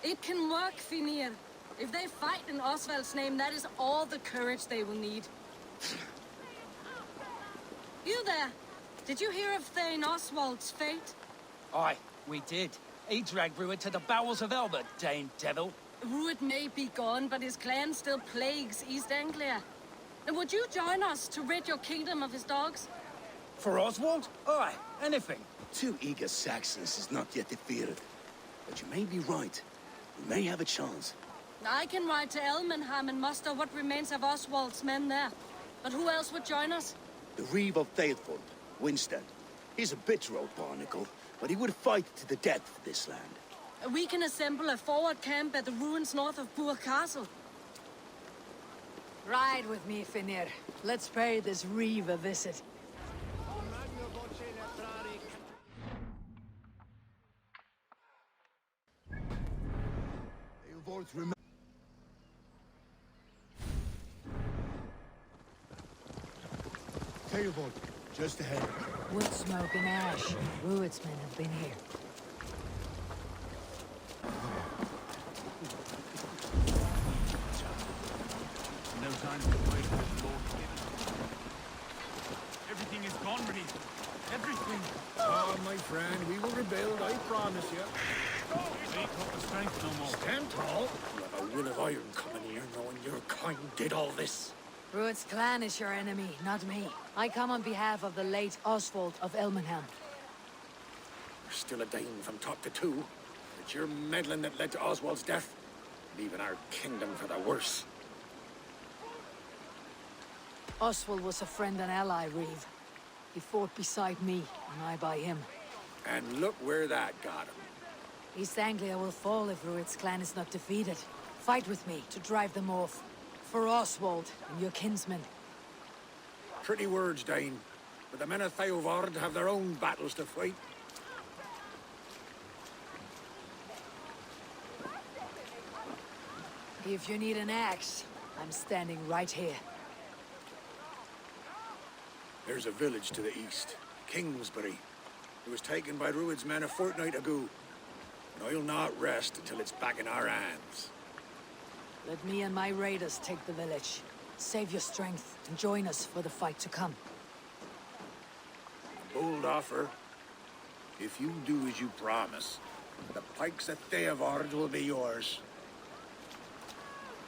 It can work, Finir. If they fight in Oswald's name, that is all the courage they will need. You there! Did you hear of Thane Oswald's fate? Aye, we did. He dragged Rued to the bowels of Elbert, Dane devil. Rued may be gone, but his clan still plagues East Anglia. And would you join us to rid your kingdom of his dogs? For Oswald? Aye, anything. 2 eager Saxons is not yet defeated. But you may be right. We may have a chance. I can ride to Elmenham and muster what remains of Oswald's men there. But who else would join us? The Reeve of Thaleford, Winstead. He's a bitter old barnacle, but he would fight to the death for this land. We can assemble a forward camp at the ruins north of Bur Castle. Ride with me, Finir. Let's pay this Reeve a visit. Thaleford, just ahead. Wood smoke and ash. Rued's men have been here. No time to wait for the Lord given. Everything is gone, Reeve. Everything. Oh, my friend, we will rebuild, I promise you. We ain't got the strength no more. Stand tall. You have a will of iron coming here, knowing your kind did all this. Rued's clan is your enemy, not me. I come on behalf of the late Oswald of Elmenham. You're still a Dane from top to two. It's your meddling that led to Oswald's death, leaving our kingdom for the worse. Oswald was a friend and ally, Reeve. He fought beside me, and I by him. And look where that got him. East Anglia will fall if Rued's clan is not defeated. Fight with me to drive them off. For Oswald and your kinsmen. Pretty words, Dane. But the men of Thaleford have their own battles to fight. If you need an axe, I'm standing right here. There's a village to the east, Kingsbury. It was taken by Rued's men a fortnight ago. And I'll not rest until it's back in our hands. Let me and my raiders take the village. Save your strength and join us for the fight to come. A bold offer. If you do as you promise, the pikes at Thaleford will be yours.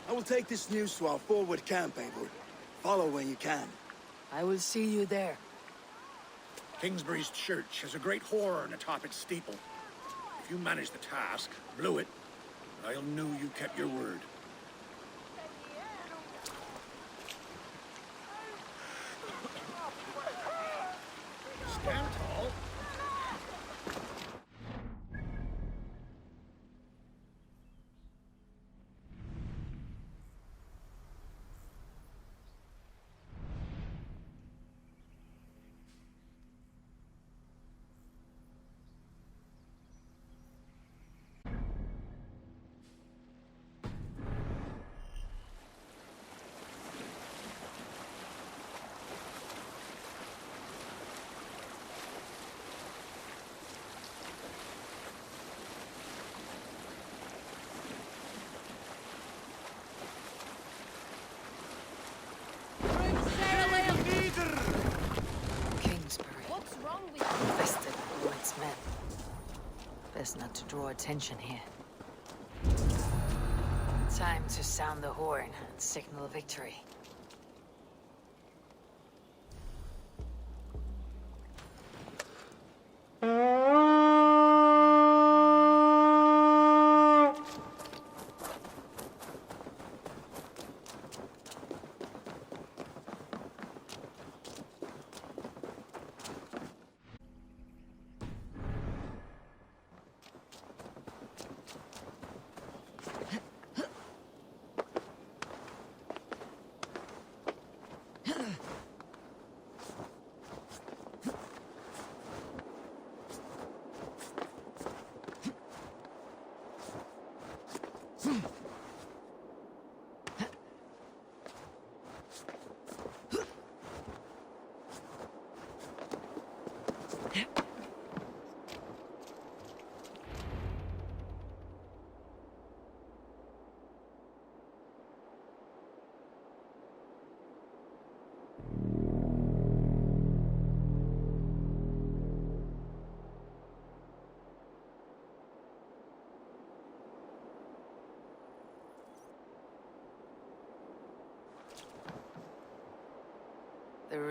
I will take this news to our forward camp, Eivor. Follow when you can. I will see you there. Kingsbury's church has a great horn atop its steeple. If you manage the task, blew it, I'll know you kept your word. Stand tall. Infested with Rued's men. Best not to draw attention here. Time to sound the horn and signal victory.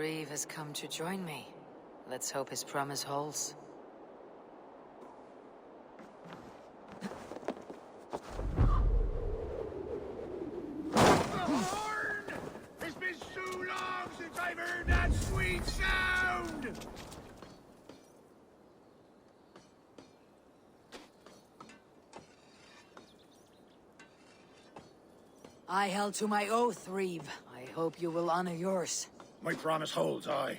Reeve has come to join me. Let's hope his promise holds. It's been so long since I've heard that sweet sound! I held to my oath, Reeve. I hope you will honor yours. My promise holds, aye.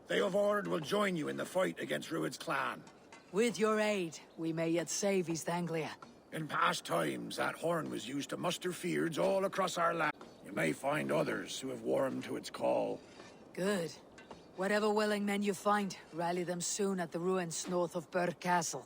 Theodord will join you in the fight against Rued's clan. With your aid, we may yet save East Anglia. In past times, that horn was used to muster fyrds all across our land. You may find others who have warmed to its call. Good. Whatever willing men you find, rally them soon at the ruins north of Burg Castle.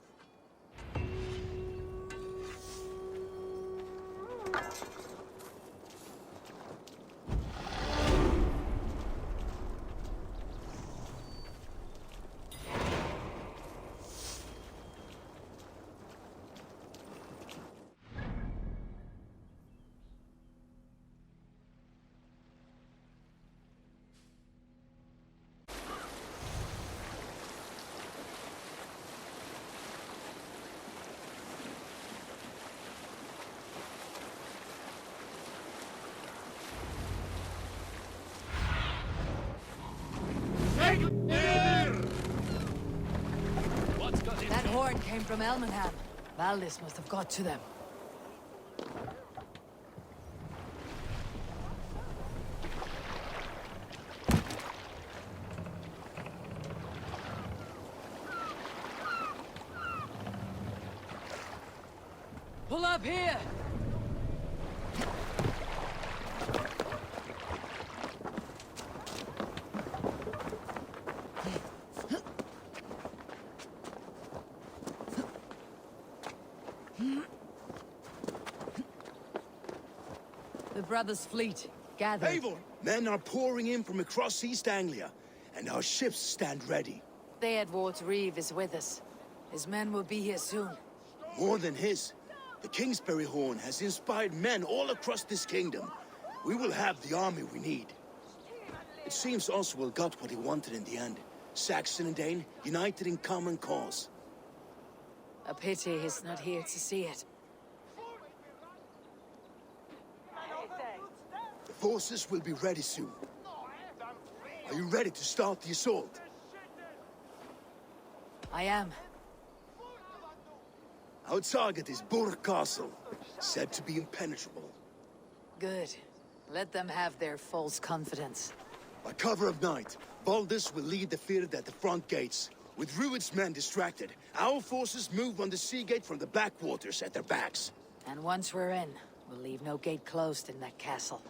That horn came from Elmenham. Valdis must have got to them. Pull up here! The brothers' fleet, gather. Eivor! Men are pouring in from across East Anglia, and our ships stand ready. Theodord Reeve is with us. His men will be here soon. More than his. The Kingsbury horn has inspired men all across this kingdom. We will have the army we need. It seems Oswald got what he wanted in the end. Saxon and Dane united in common cause. A pity he's not here to see it. The forces will be ready soon. Are you ready to start the assault? I am. Our target is Burg Castle, said to be impenetrable. Good. Let them have their false confidence. By cover of night, Valdis will lead the field at the front gates. With Rued's men distracted, our forces move on the sea gate from the backwaters at their backs. And once we're in, we'll leave no gate closed in that castle.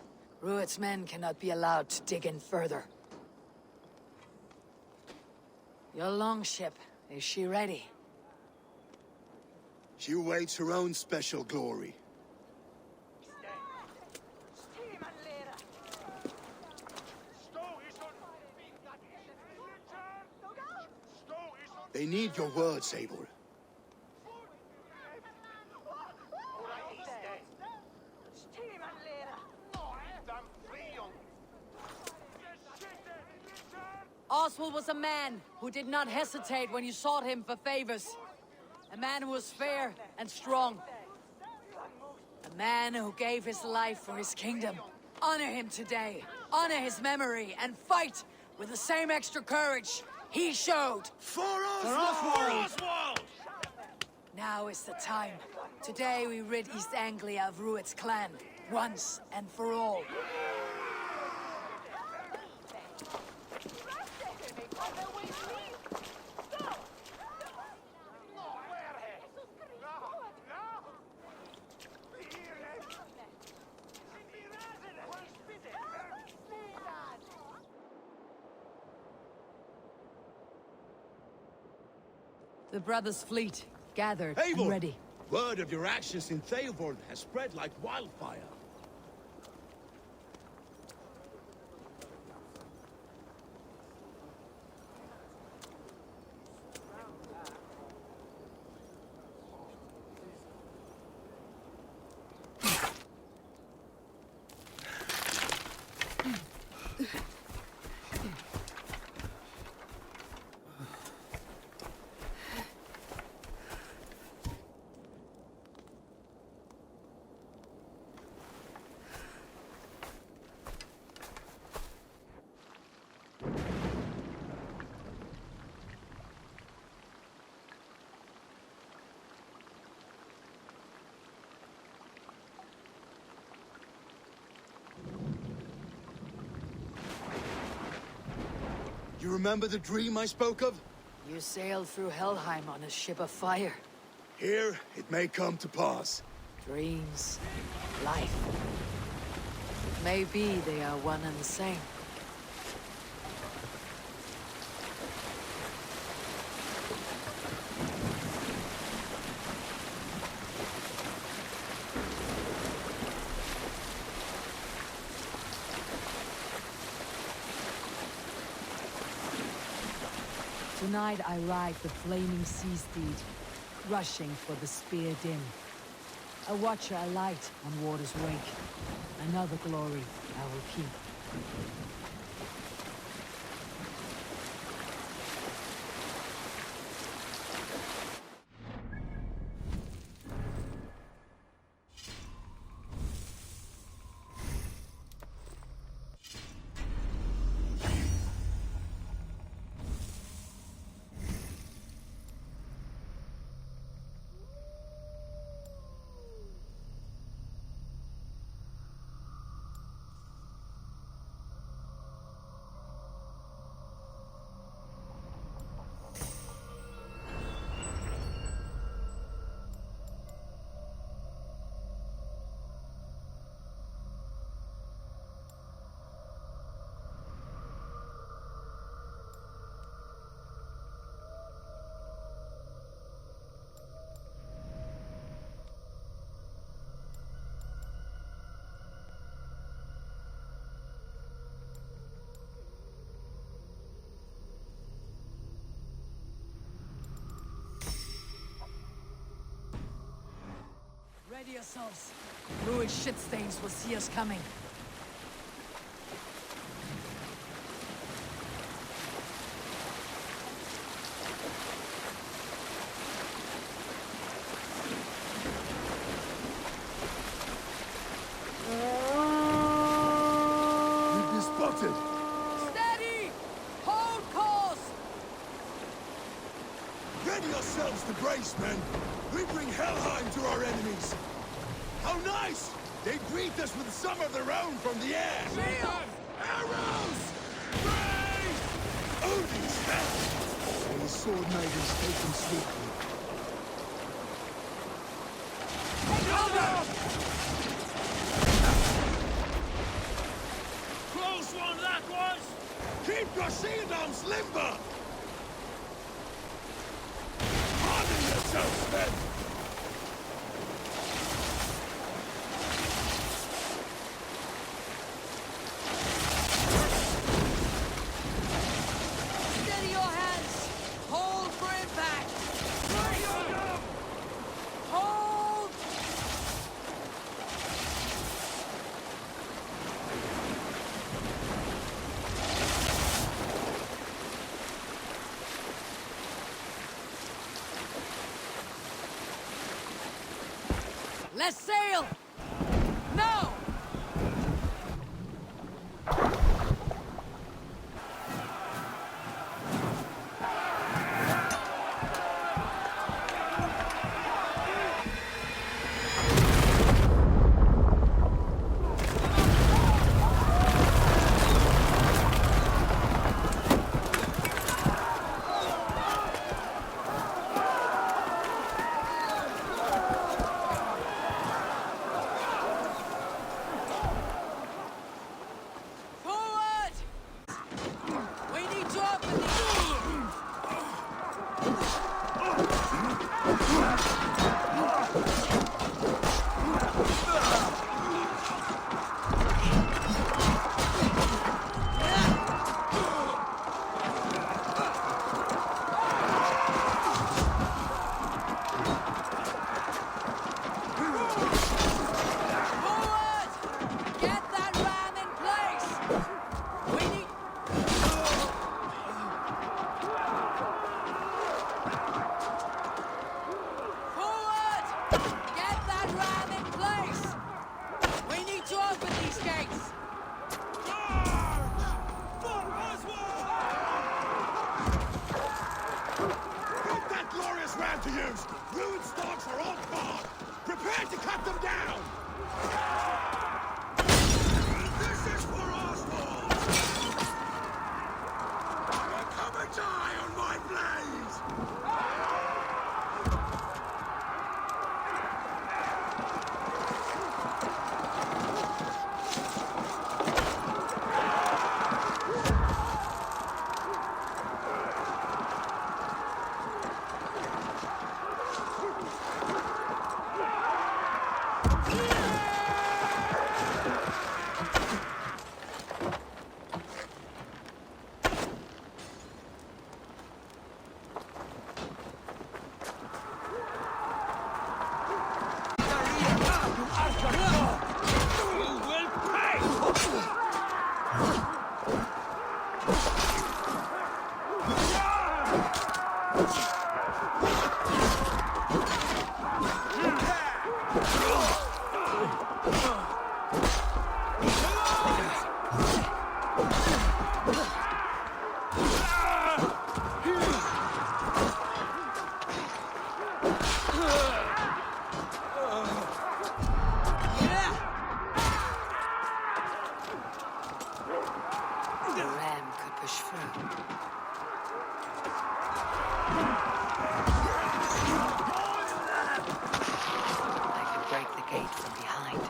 Rued's men cannot be allowed to dig in further. Your longship, is she ready? She awaits her own special glory. They need your words, Eivor. Oswald was a man who did not hesitate when you sought him for favors. A man who was fair and strong. A man who gave his life for his kingdom. Honor him today. Honor his memory and fight with the same extra courage he showed. For Oswald! Now is the time. Today we rid East Anglia of Rued's clan, once and for all. The brothers' fleet, gathered and ready. Word of your actions in Theodord has spread like wildfire. You remember the dream I spoke of? You sailed through Helheim on a ship of fire. Here, it may come to pass. Dreams, life. Maybe they are one and the same. Tonight I ride the flaming sea steed, rushing for the spear din. A watcher alight on water's wake. Another glory I will keep. Ready yourselves. Ruined shit stains will see us coming. We've been spotted. Steady! Hold course! Ready yourselves to brace, men. We bring Helheim to our enemies. How nice! They greet us with some of their own from the air. Shield! Arrows! Brace! Odin's hell! And his sword maidens take them swiftly. Close one, that was! Keep your shield arms limber! Harden yourselves, men! Steady your hands! Hold for impact! Hold! Let's sail! No! Forward! We need to open these! Forward! Get that ram in place! We need... Forward! Get that ram in place! We need to open these gates! Get that glorious ram to use! Ruined stalks are all gone! Prepare to cut them down! This is for Oswald! gate from behind.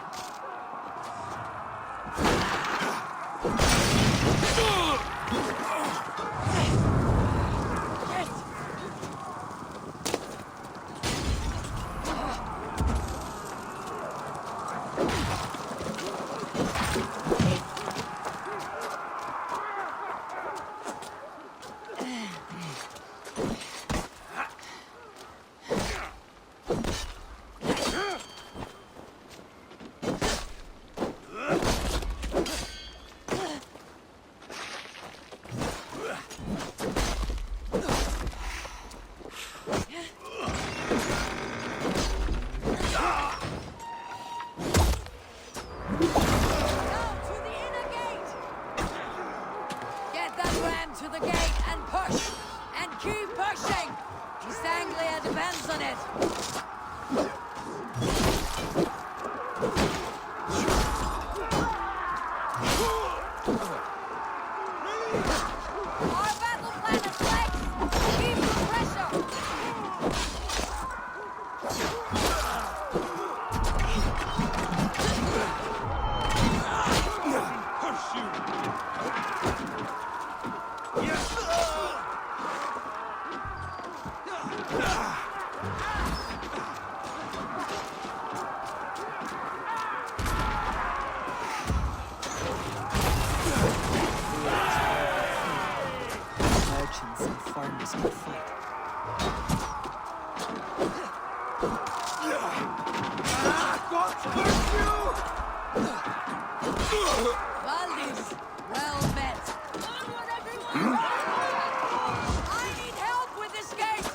To the gate and push! And keep pushing! East Anglia depends on it! Our battle plan is legs! Keep the pressure! Push you! Merchants and farmers can fight. Valdis, well met. Onward, everyone! I need help with this gate!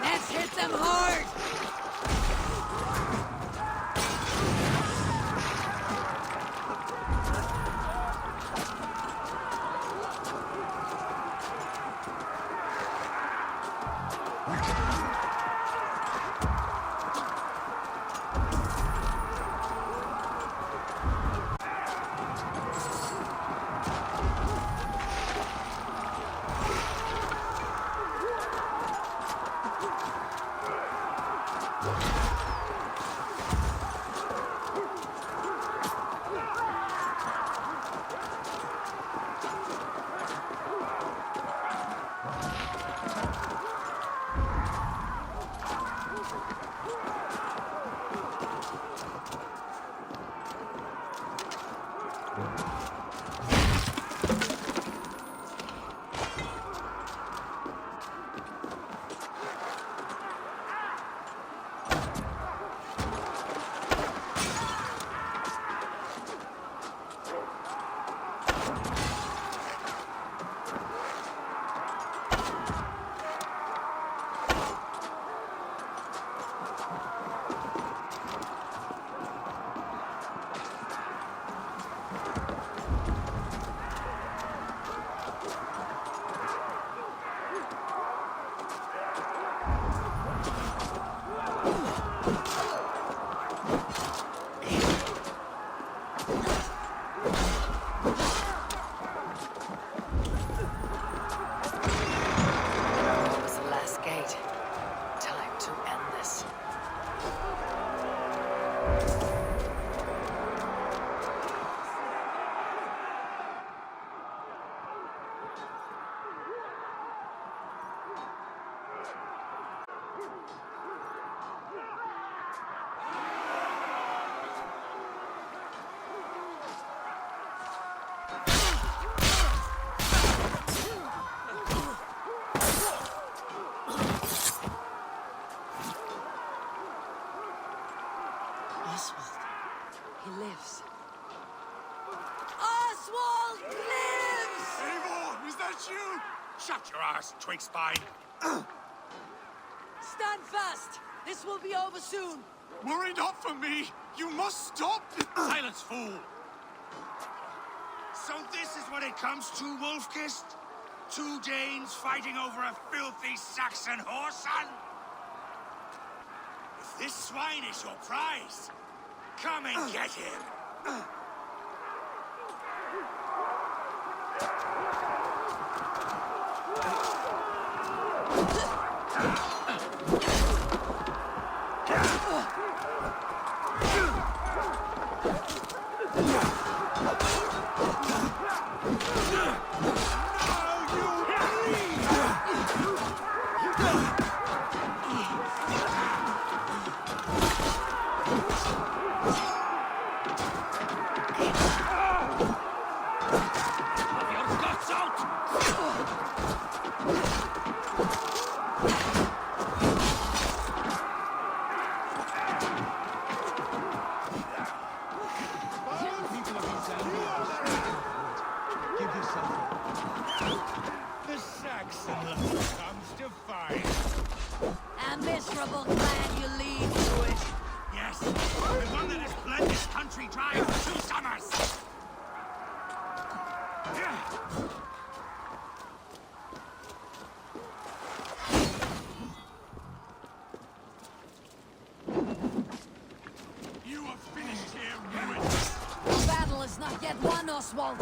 Let's hit them hard! Oswald. He lives. Oswald lives! Eivor, is that you? Shut your ass, twig spine. Stand fast! This will be over soon! Worry not for me! You must stop! Silence, fool! So this is what it comes to, Wolfkist? 2 Danes fighting over a filthy Saxon whoreson? If this swine is your prize, come and get him! The Saxon love comes to fight. A miserable clan you lead to it. Yes, the one that has bled this country dry for 2 summers. You are finished here, Ruin. The battle is not yet won, Oswald.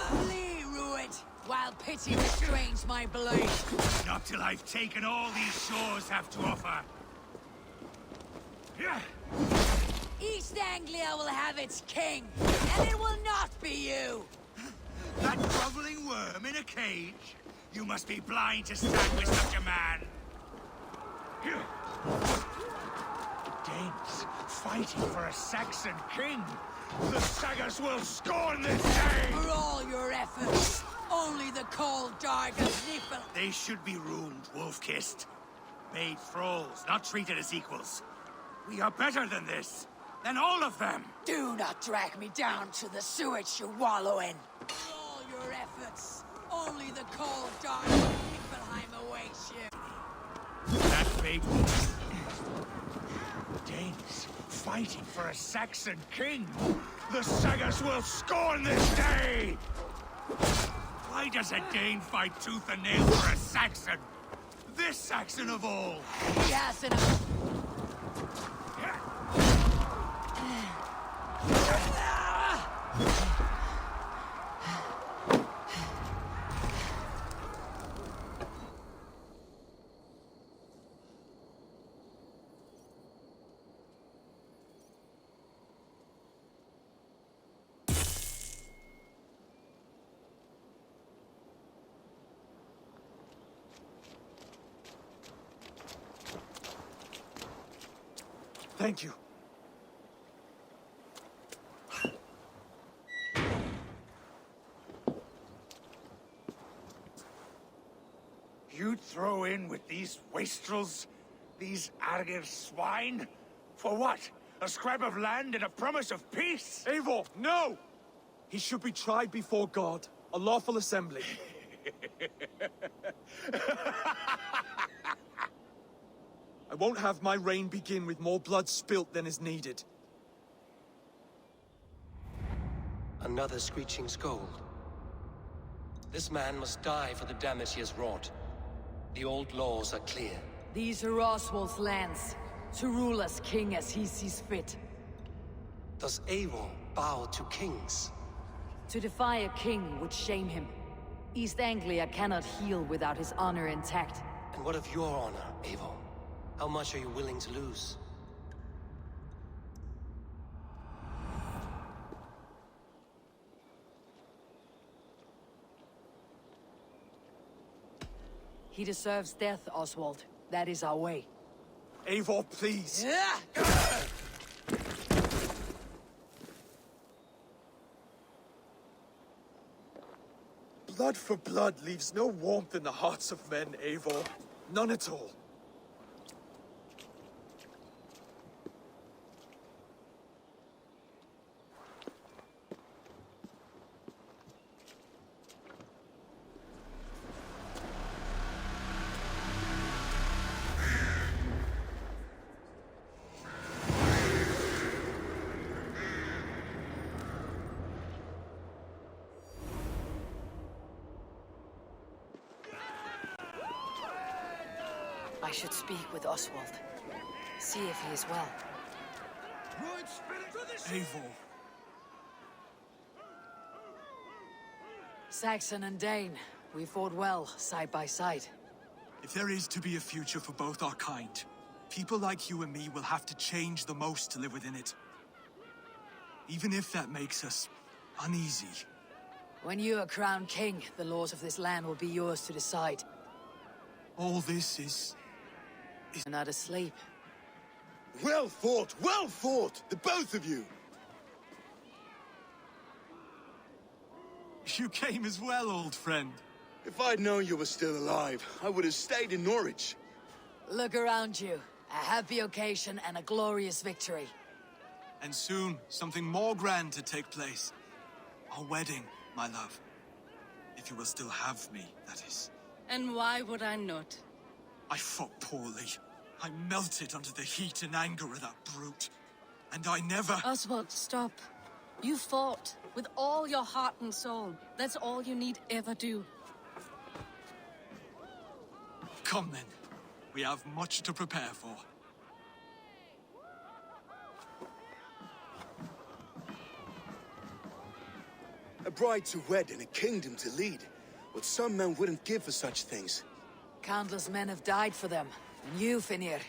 Flee, Ruit, while pity restrains my blade. Not till I've taken all these shores have to offer. East Anglia will have its king, and it will not be you! That groveling worm in a cage? You must be blind to stand with such a man. Danes fighting for a Saxon king. The Sagas will scorn this day! For all your efforts, only the cold dark of Nifl. They should be ruined, wolf-kissed. Made thralls, not treated as equals. We are better than this. Than all of them. Do not drag me down to the sewage you wallow in. For all your efforts, only the cold dark of Niflheim awaits you. That fate. Danes fighting for a Saxon king. The Sagas will scorn this day! Why does a Dane fight tooth and nail for a Saxon? This Saxon of all! He has enough. Thank you. You'd throw in with these wastrels? These Argir swine? For what? A scrap of land and a promise of peace? Eivor, no! He should be tried before God, a lawful assembly. I won't have my reign begin with more blood spilt than is needed. Another screeching scold. This man must die for the damage he has wrought. The old laws are clear. These are Oswald's lands, to rule as king as he sees fit. Does Eivor bow to kings? To defy a king would shame him. East Anglia cannot heal without his honor intact. And what of your honor, Eivor? How much are you willing to lose? He deserves death, Oswald. That is our way. Eivor, please! Blood for blood leaves no warmth in the hearts of men, Eivor. None at all. should speak with Oswald. See if he is well. Eivor. Saxon and Dane, we fought well, side by side. If there is to be a future for both our kind, people like you and me will have to change the most to live within it. Even if that makes us uneasy. When you are crowned king, the laws of this land will be yours to decide. All this is... You're not asleep. Well fought, the both of you! You came as well, old friend. If I'd known you were still alive, I would have stayed in Norwich. Look around you. A happy occasion and a glorious victory. And soon, something more grand to take place. Our wedding, my love. If you will still have me, that is. And why would I not? I fought poorly. I melted under the heat and anger of that brute. And I never... Oswald, stop. You fought with all your heart and soul. That's all you need ever do. Come then. We have much to prepare for. A bride to wed and a kingdom to lead. What some men wouldn't give for such things. Countless men have died for them. And you, Finir,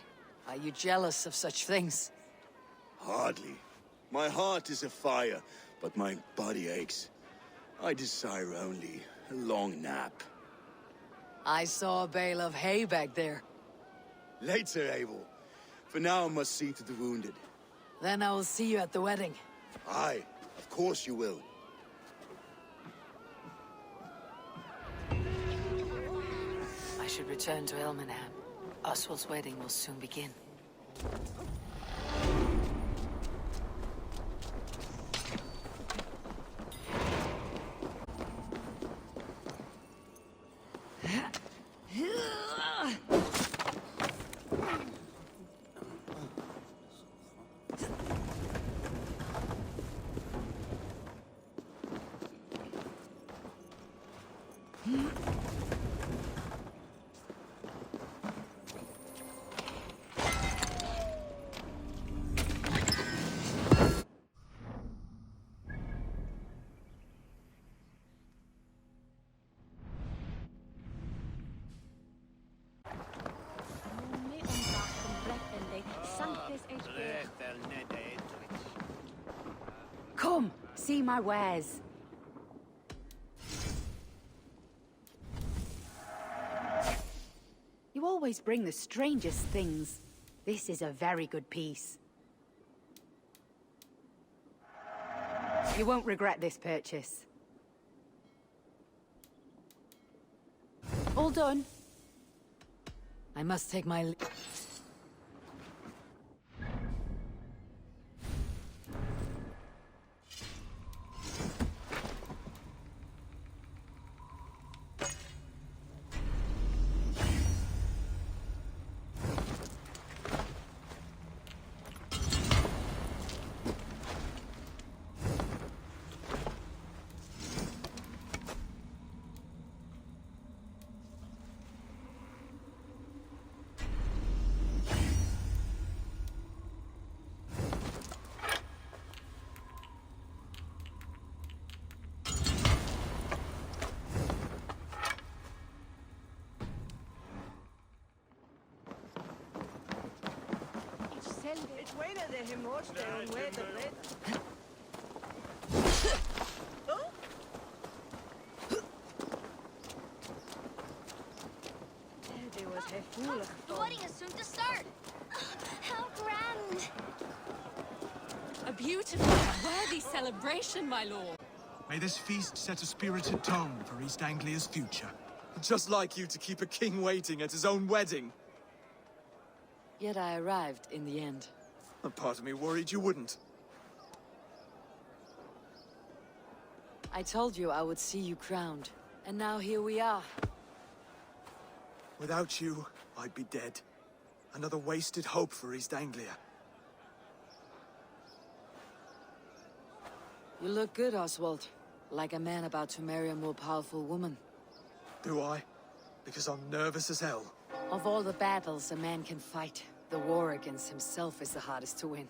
are you jealous of such things? Hardly. My heart is afire, but my body aches. I desire only a long nap. I saw a bale of hay back there. Later, Abel. For now, I must see to the wounded. Then I will see you at the wedding. Aye, of course you will. I should return to Elmenham. Oswald's wedding will soon begin. Come, see my wares. You always bring the strangest things. This is a very good piece. You won't regret this purchase. All done. I must take my... The wedding is soon to start. How grand! A beautiful and worthy celebration, my lord. May this feast set a spirited tone for East Anglia's future. Just like you to keep a king waiting at his own wedding. Yet I arrived in the end. A part of me worried you wouldn't. I told you I would see you crowned. And now here we are. Without you, I'd be dead. Another wasted hope for East Anglia. You look good, Oswald. Like a man about to marry a more powerful woman. Do I? Because I'm nervous as hell. Of all the battles a man can fight, the war against himself is the hardest to win.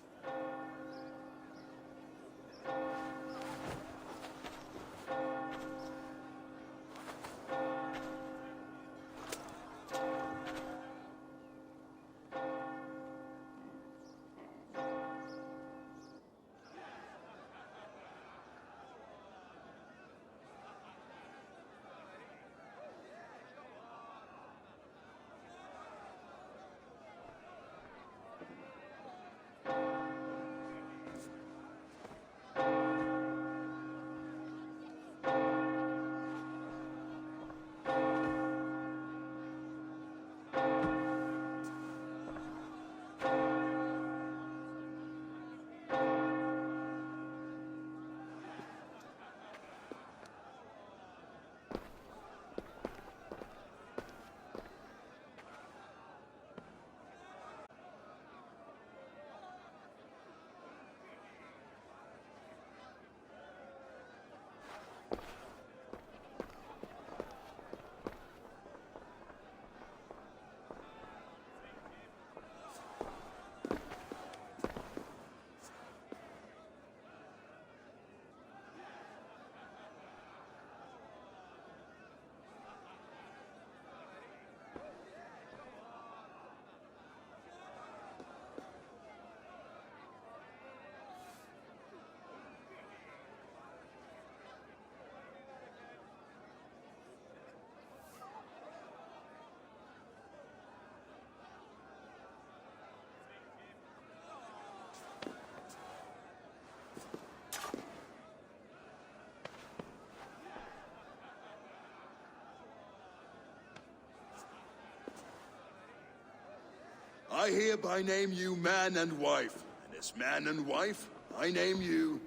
I hereby name you man and wife, and as man and wife, I name you...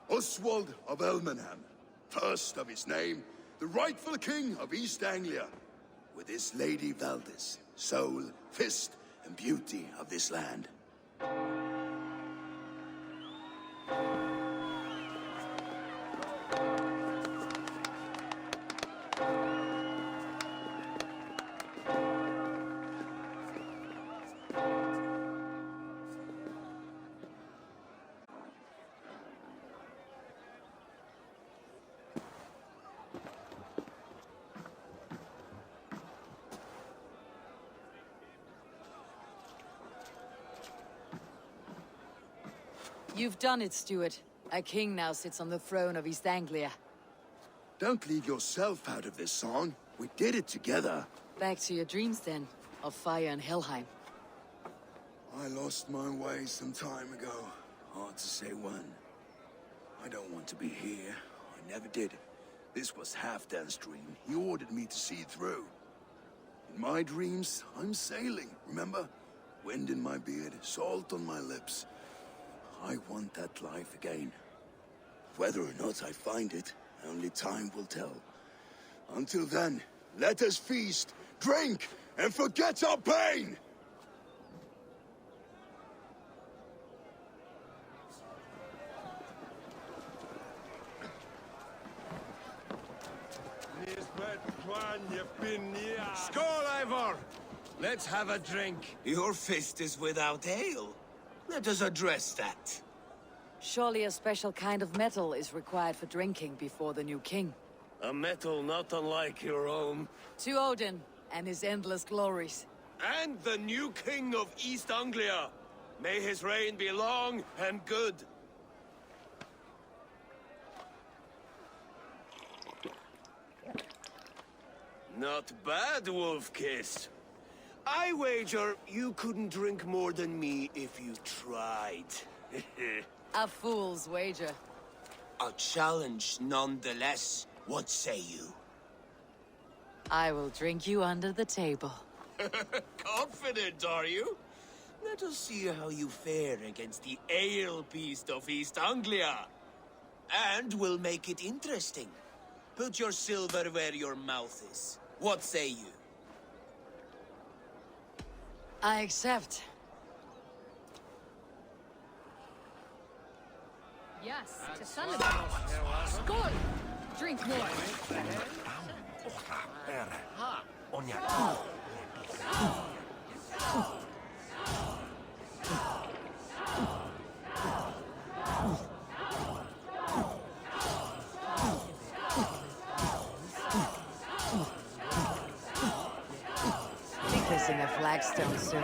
Oswald of Elmenham, first of his name, the rightful king of East Anglia, with his lady Valdis, soul, fist, and beauty of this land. You've done it, Stuart. A king now sits on the throne of East Anglia. Don't leave yourself out of this song. We did it together. Back to your dreams, then, of fire and Helheim. I lost my way some time ago. Hard to say when. I don't want to be here. I never did. This was Halfdan's dream. He ordered me to see through. In my dreams, I'm sailing, remember? Wind in my beard, salt on my lips. I want that life again. Whether or not I find it, only time will tell. Until then, let us feast, drink, and forget our pain! Skål, Ivor! Let's have a drink. Your fist is without ale. Let us address that. Surely a special kind of metal is required for drinking before the new king. A metal not unlike your own. To Odin and his endless glories. And the new king of East Anglia. May his reign be long and good. Not bad, Wolf Kiss. I wager you couldn't drink more than me if you tried. A fool's wager. A challenge nonetheless. What say you? I will drink you under the table. Confident, are you? Let us see how you fare against the ale beast of East Anglia. And we'll make it interesting. Put your silver where your mouth is. What say you? I accept. Yes, to Thunderbolt. Skål! Drink more. Be kissing a flagstone soon.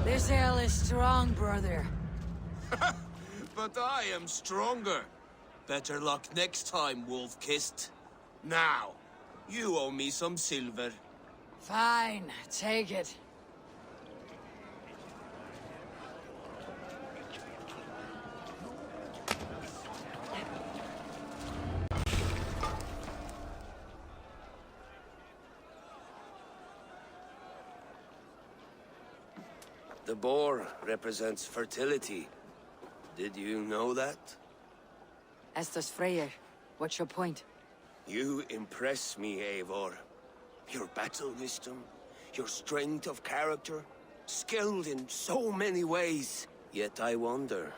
This ale is strong, brother. But I am stronger. Better luck next time, Wolf-Kissed. Now, you owe me some silver. Fine, take it. The boar represents fertility. Did you know that? As does Freyr. What's your point? You impress me, Eivor. Your battle wisdom, your strength of character, skilled in so many ways. Yet I wonder,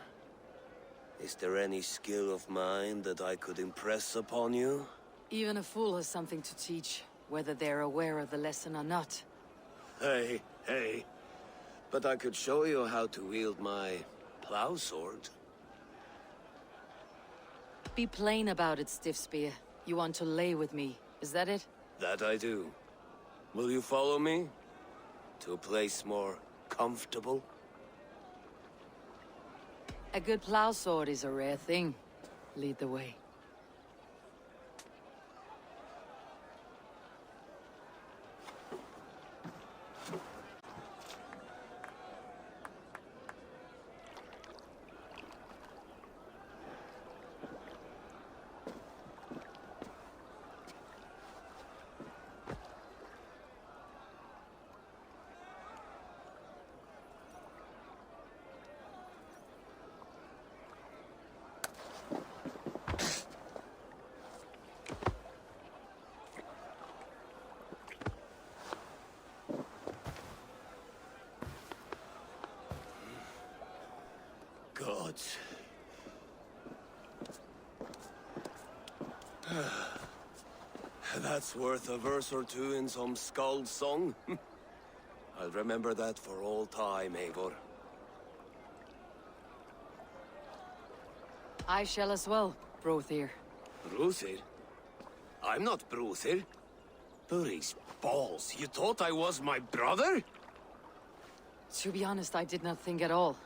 is there any skill of mine that I could impress upon you? Even a fool has something to teach, whether they're aware of the lesson or not. Hey. But I could show you how to wield my plow sword. Be plain about it, Stiffspear. You want to lay with me, is that it? That I do. Will you follow me? To a place more comfortable? A good plow sword is a rare thing. Lead the way. Gods. That's worth a verse or two in some skald song. I'll remember that for all time, Eivor. I shall as well, Brothir. Brothir? I'm not Brothir. Burry's balls, you thought I was my brother? To be honest, I did not think at all.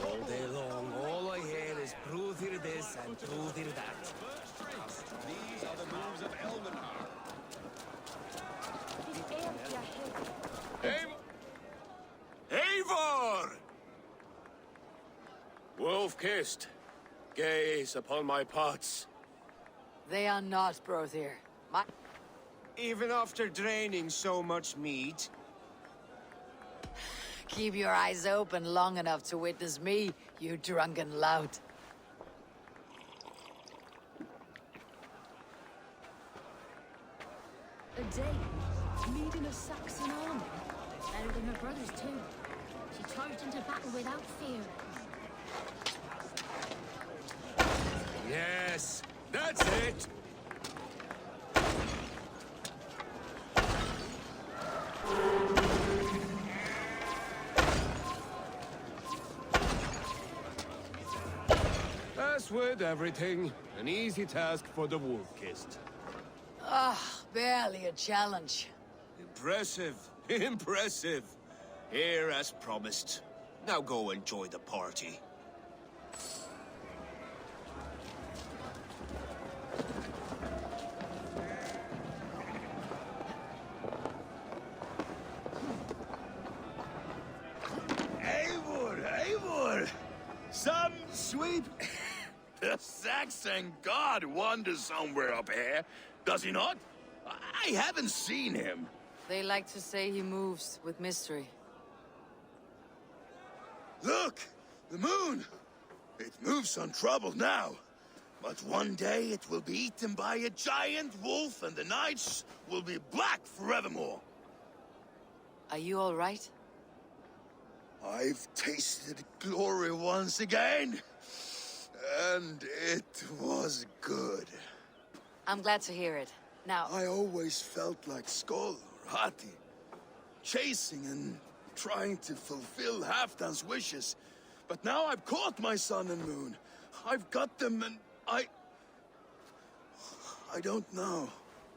All day long, all I hear is Brothir this and Brothir that. These are the moves of Elmenhar. Eivor! Wolf-Kissed, gaze upon my pots. They are not, Brothir. Even after draining so much meat? Keep your eyes open long enough to witness me, you drunken lout. A Dane, leading a Saxon army. Better than her brothers, too. She charged into battle without fear. Yes, that's it! As with everything, an easy task for the Wolf-Kissed. Ah, barely a challenge. Impressive, impressive. Here as promised. Now go enjoy the party. Eivor! Some sweet... The Saxon god wanders somewhere up here, does he not? I haven't seen him. They like to say he moves with mystery. Look! The moon! It moves untroubled now. But one day it will be eaten by a giant wolf and the nights will be black forevermore. Are you all right? I've tasted glory once again. And it was good. I'm glad to hear it. Now... I always felt like Skoll or Hati. Chasing and trying to fulfill Halfdan's wishes. But now I've caught my sun and moon. I've got them and I don't know.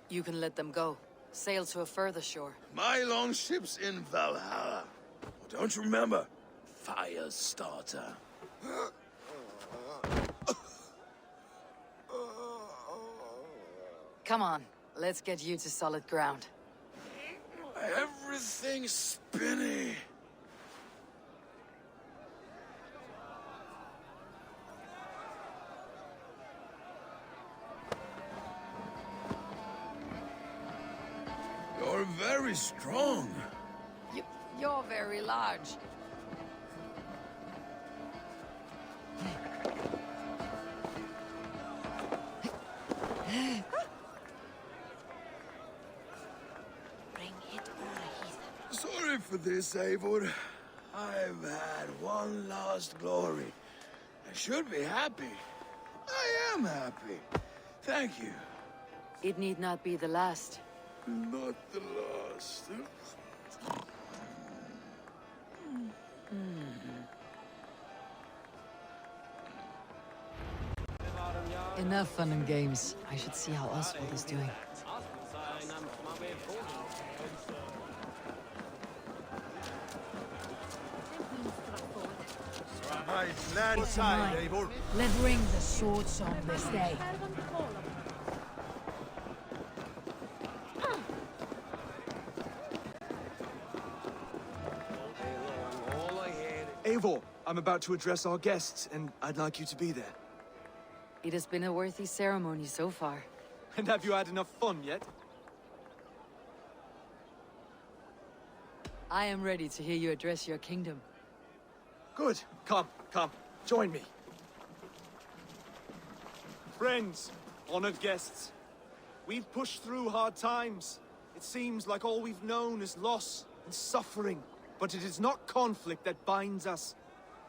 You can let them go. Sail to a further shore. My longship's in Valhalla. Don't you remember? Firestarter. Come on, let's get you to solid ground. Everything's spinny. You're very strong. You're very large. Sorry for this, Eivor. I've had one last glory. I should be happy. I am happy. Thank you. It need not be the last. Not the last. Enough fun and games. I should see how Oswald is doing. It's mine. Let ring the sword song this day. Eivor, I'm about to address our guests, and I'd like you to be there. It has been a worthy ceremony so far. And have you had enough fun yet? I am ready to hear you address your kingdom. Good. Come, join me. Friends, honored guests, we've pushed through hard times. It seems like all we've known is loss and suffering. But it is not conflict that binds us.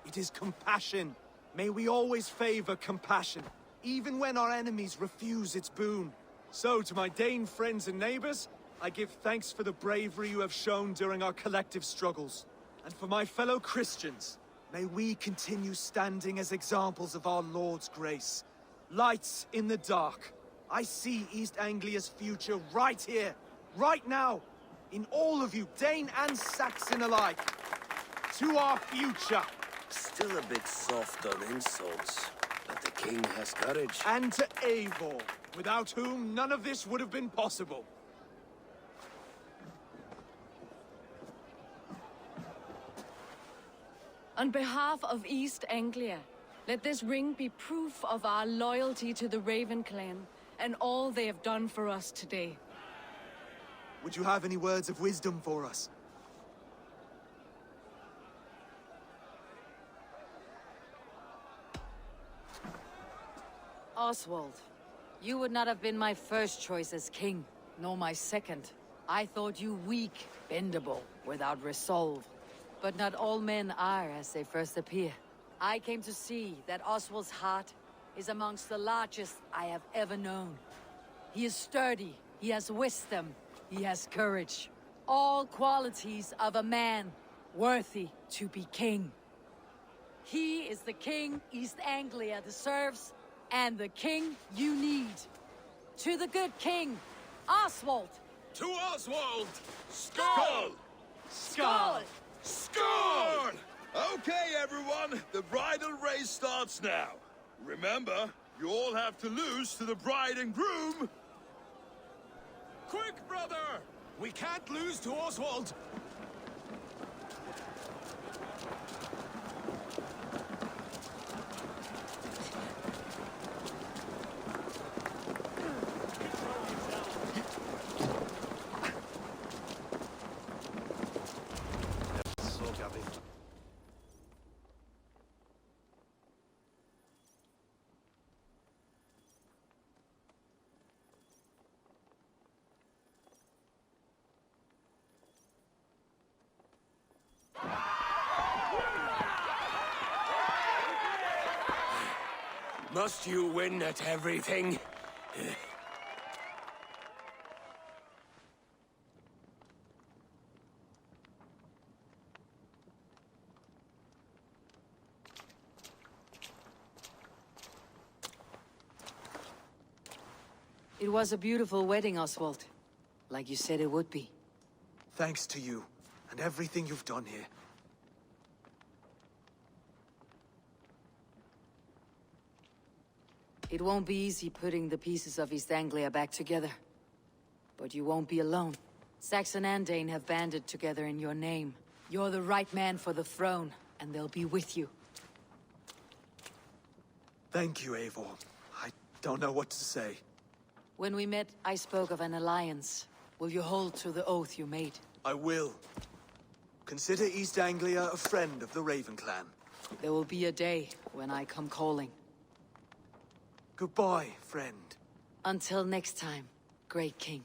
It is compassion. May we always favor compassion, even when our enemies refuse its boon. So, to my Dane friends and neighbors, I give thanks for the bravery you have shown during our collective struggles. And for my fellow Christians, may we continue standing as examples of our Lord's grace. Lights in the dark. I see East Anglia's future right here, right now. In all of you, Dane and Saxon alike. To our future. Still a bit soft on insults, but the king has courage. And to Eivor, without whom none of this would have been possible. On behalf of East Anglia, let this ring be proof of our loyalty to the Raven clan and all they have done for us today. Would you have any words of wisdom for us? Oswald, you would not have been my first choice as king, nor my second. I thought you weak, bendable, without resolve. But not all men are as they first appear. I came to see that Oswald's heart is amongst the largest I have ever known. He is sturdy, he has wisdom, he has courage. All qualities of a man worthy to be king. He is the king East Anglia deserves, and the king you need. To the good king, Oswald! To Oswald! Skull! Skull! Skull! Okay, everyone, the bridal race starts now. Remember, you all have to lose to the bride and groom. Quick, brother! We can't lose to Oswald! Must you win at everything? It was a beautiful wedding, Oswald. Like you said it would be. Thanks to you, and everything you've done here. It won't be easy putting the pieces of East Anglia back together. But you won't be alone. Saxon and Dane have banded together in your name. You're the right man for the throne, and they'll be with you. Thank you, Eivor. I don't know what to say. When we met, I spoke of an alliance. Will you hold to the oath you made? I will. Consider East Anglia a friend of the Raven clan. There will be a day when I come calling. Goodbye, friend. Until next time, great king.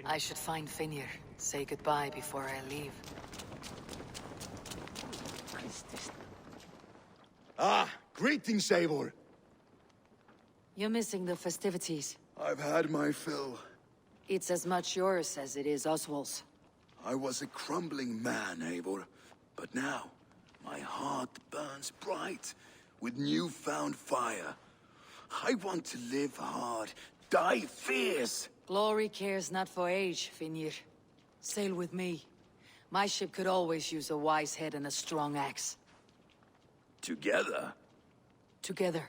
I should find Finir. Say goodbye before I leave. Ah, greetings, Eivor. You're missing the festivities. I've had my fill. It's as much yours as it is Oswald's. I was a crumbling man, Eivor. But now, my heart burns bright with newfound fire. I want to live hard, die fierce. Glory cares not for age, Finir. Sail with me. My ship could always use a wise head and a strong axe. Together? Together.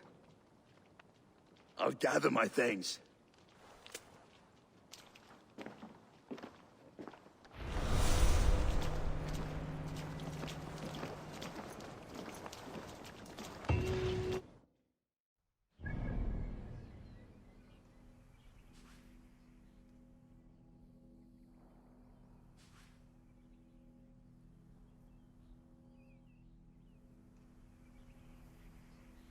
I'll gather my things.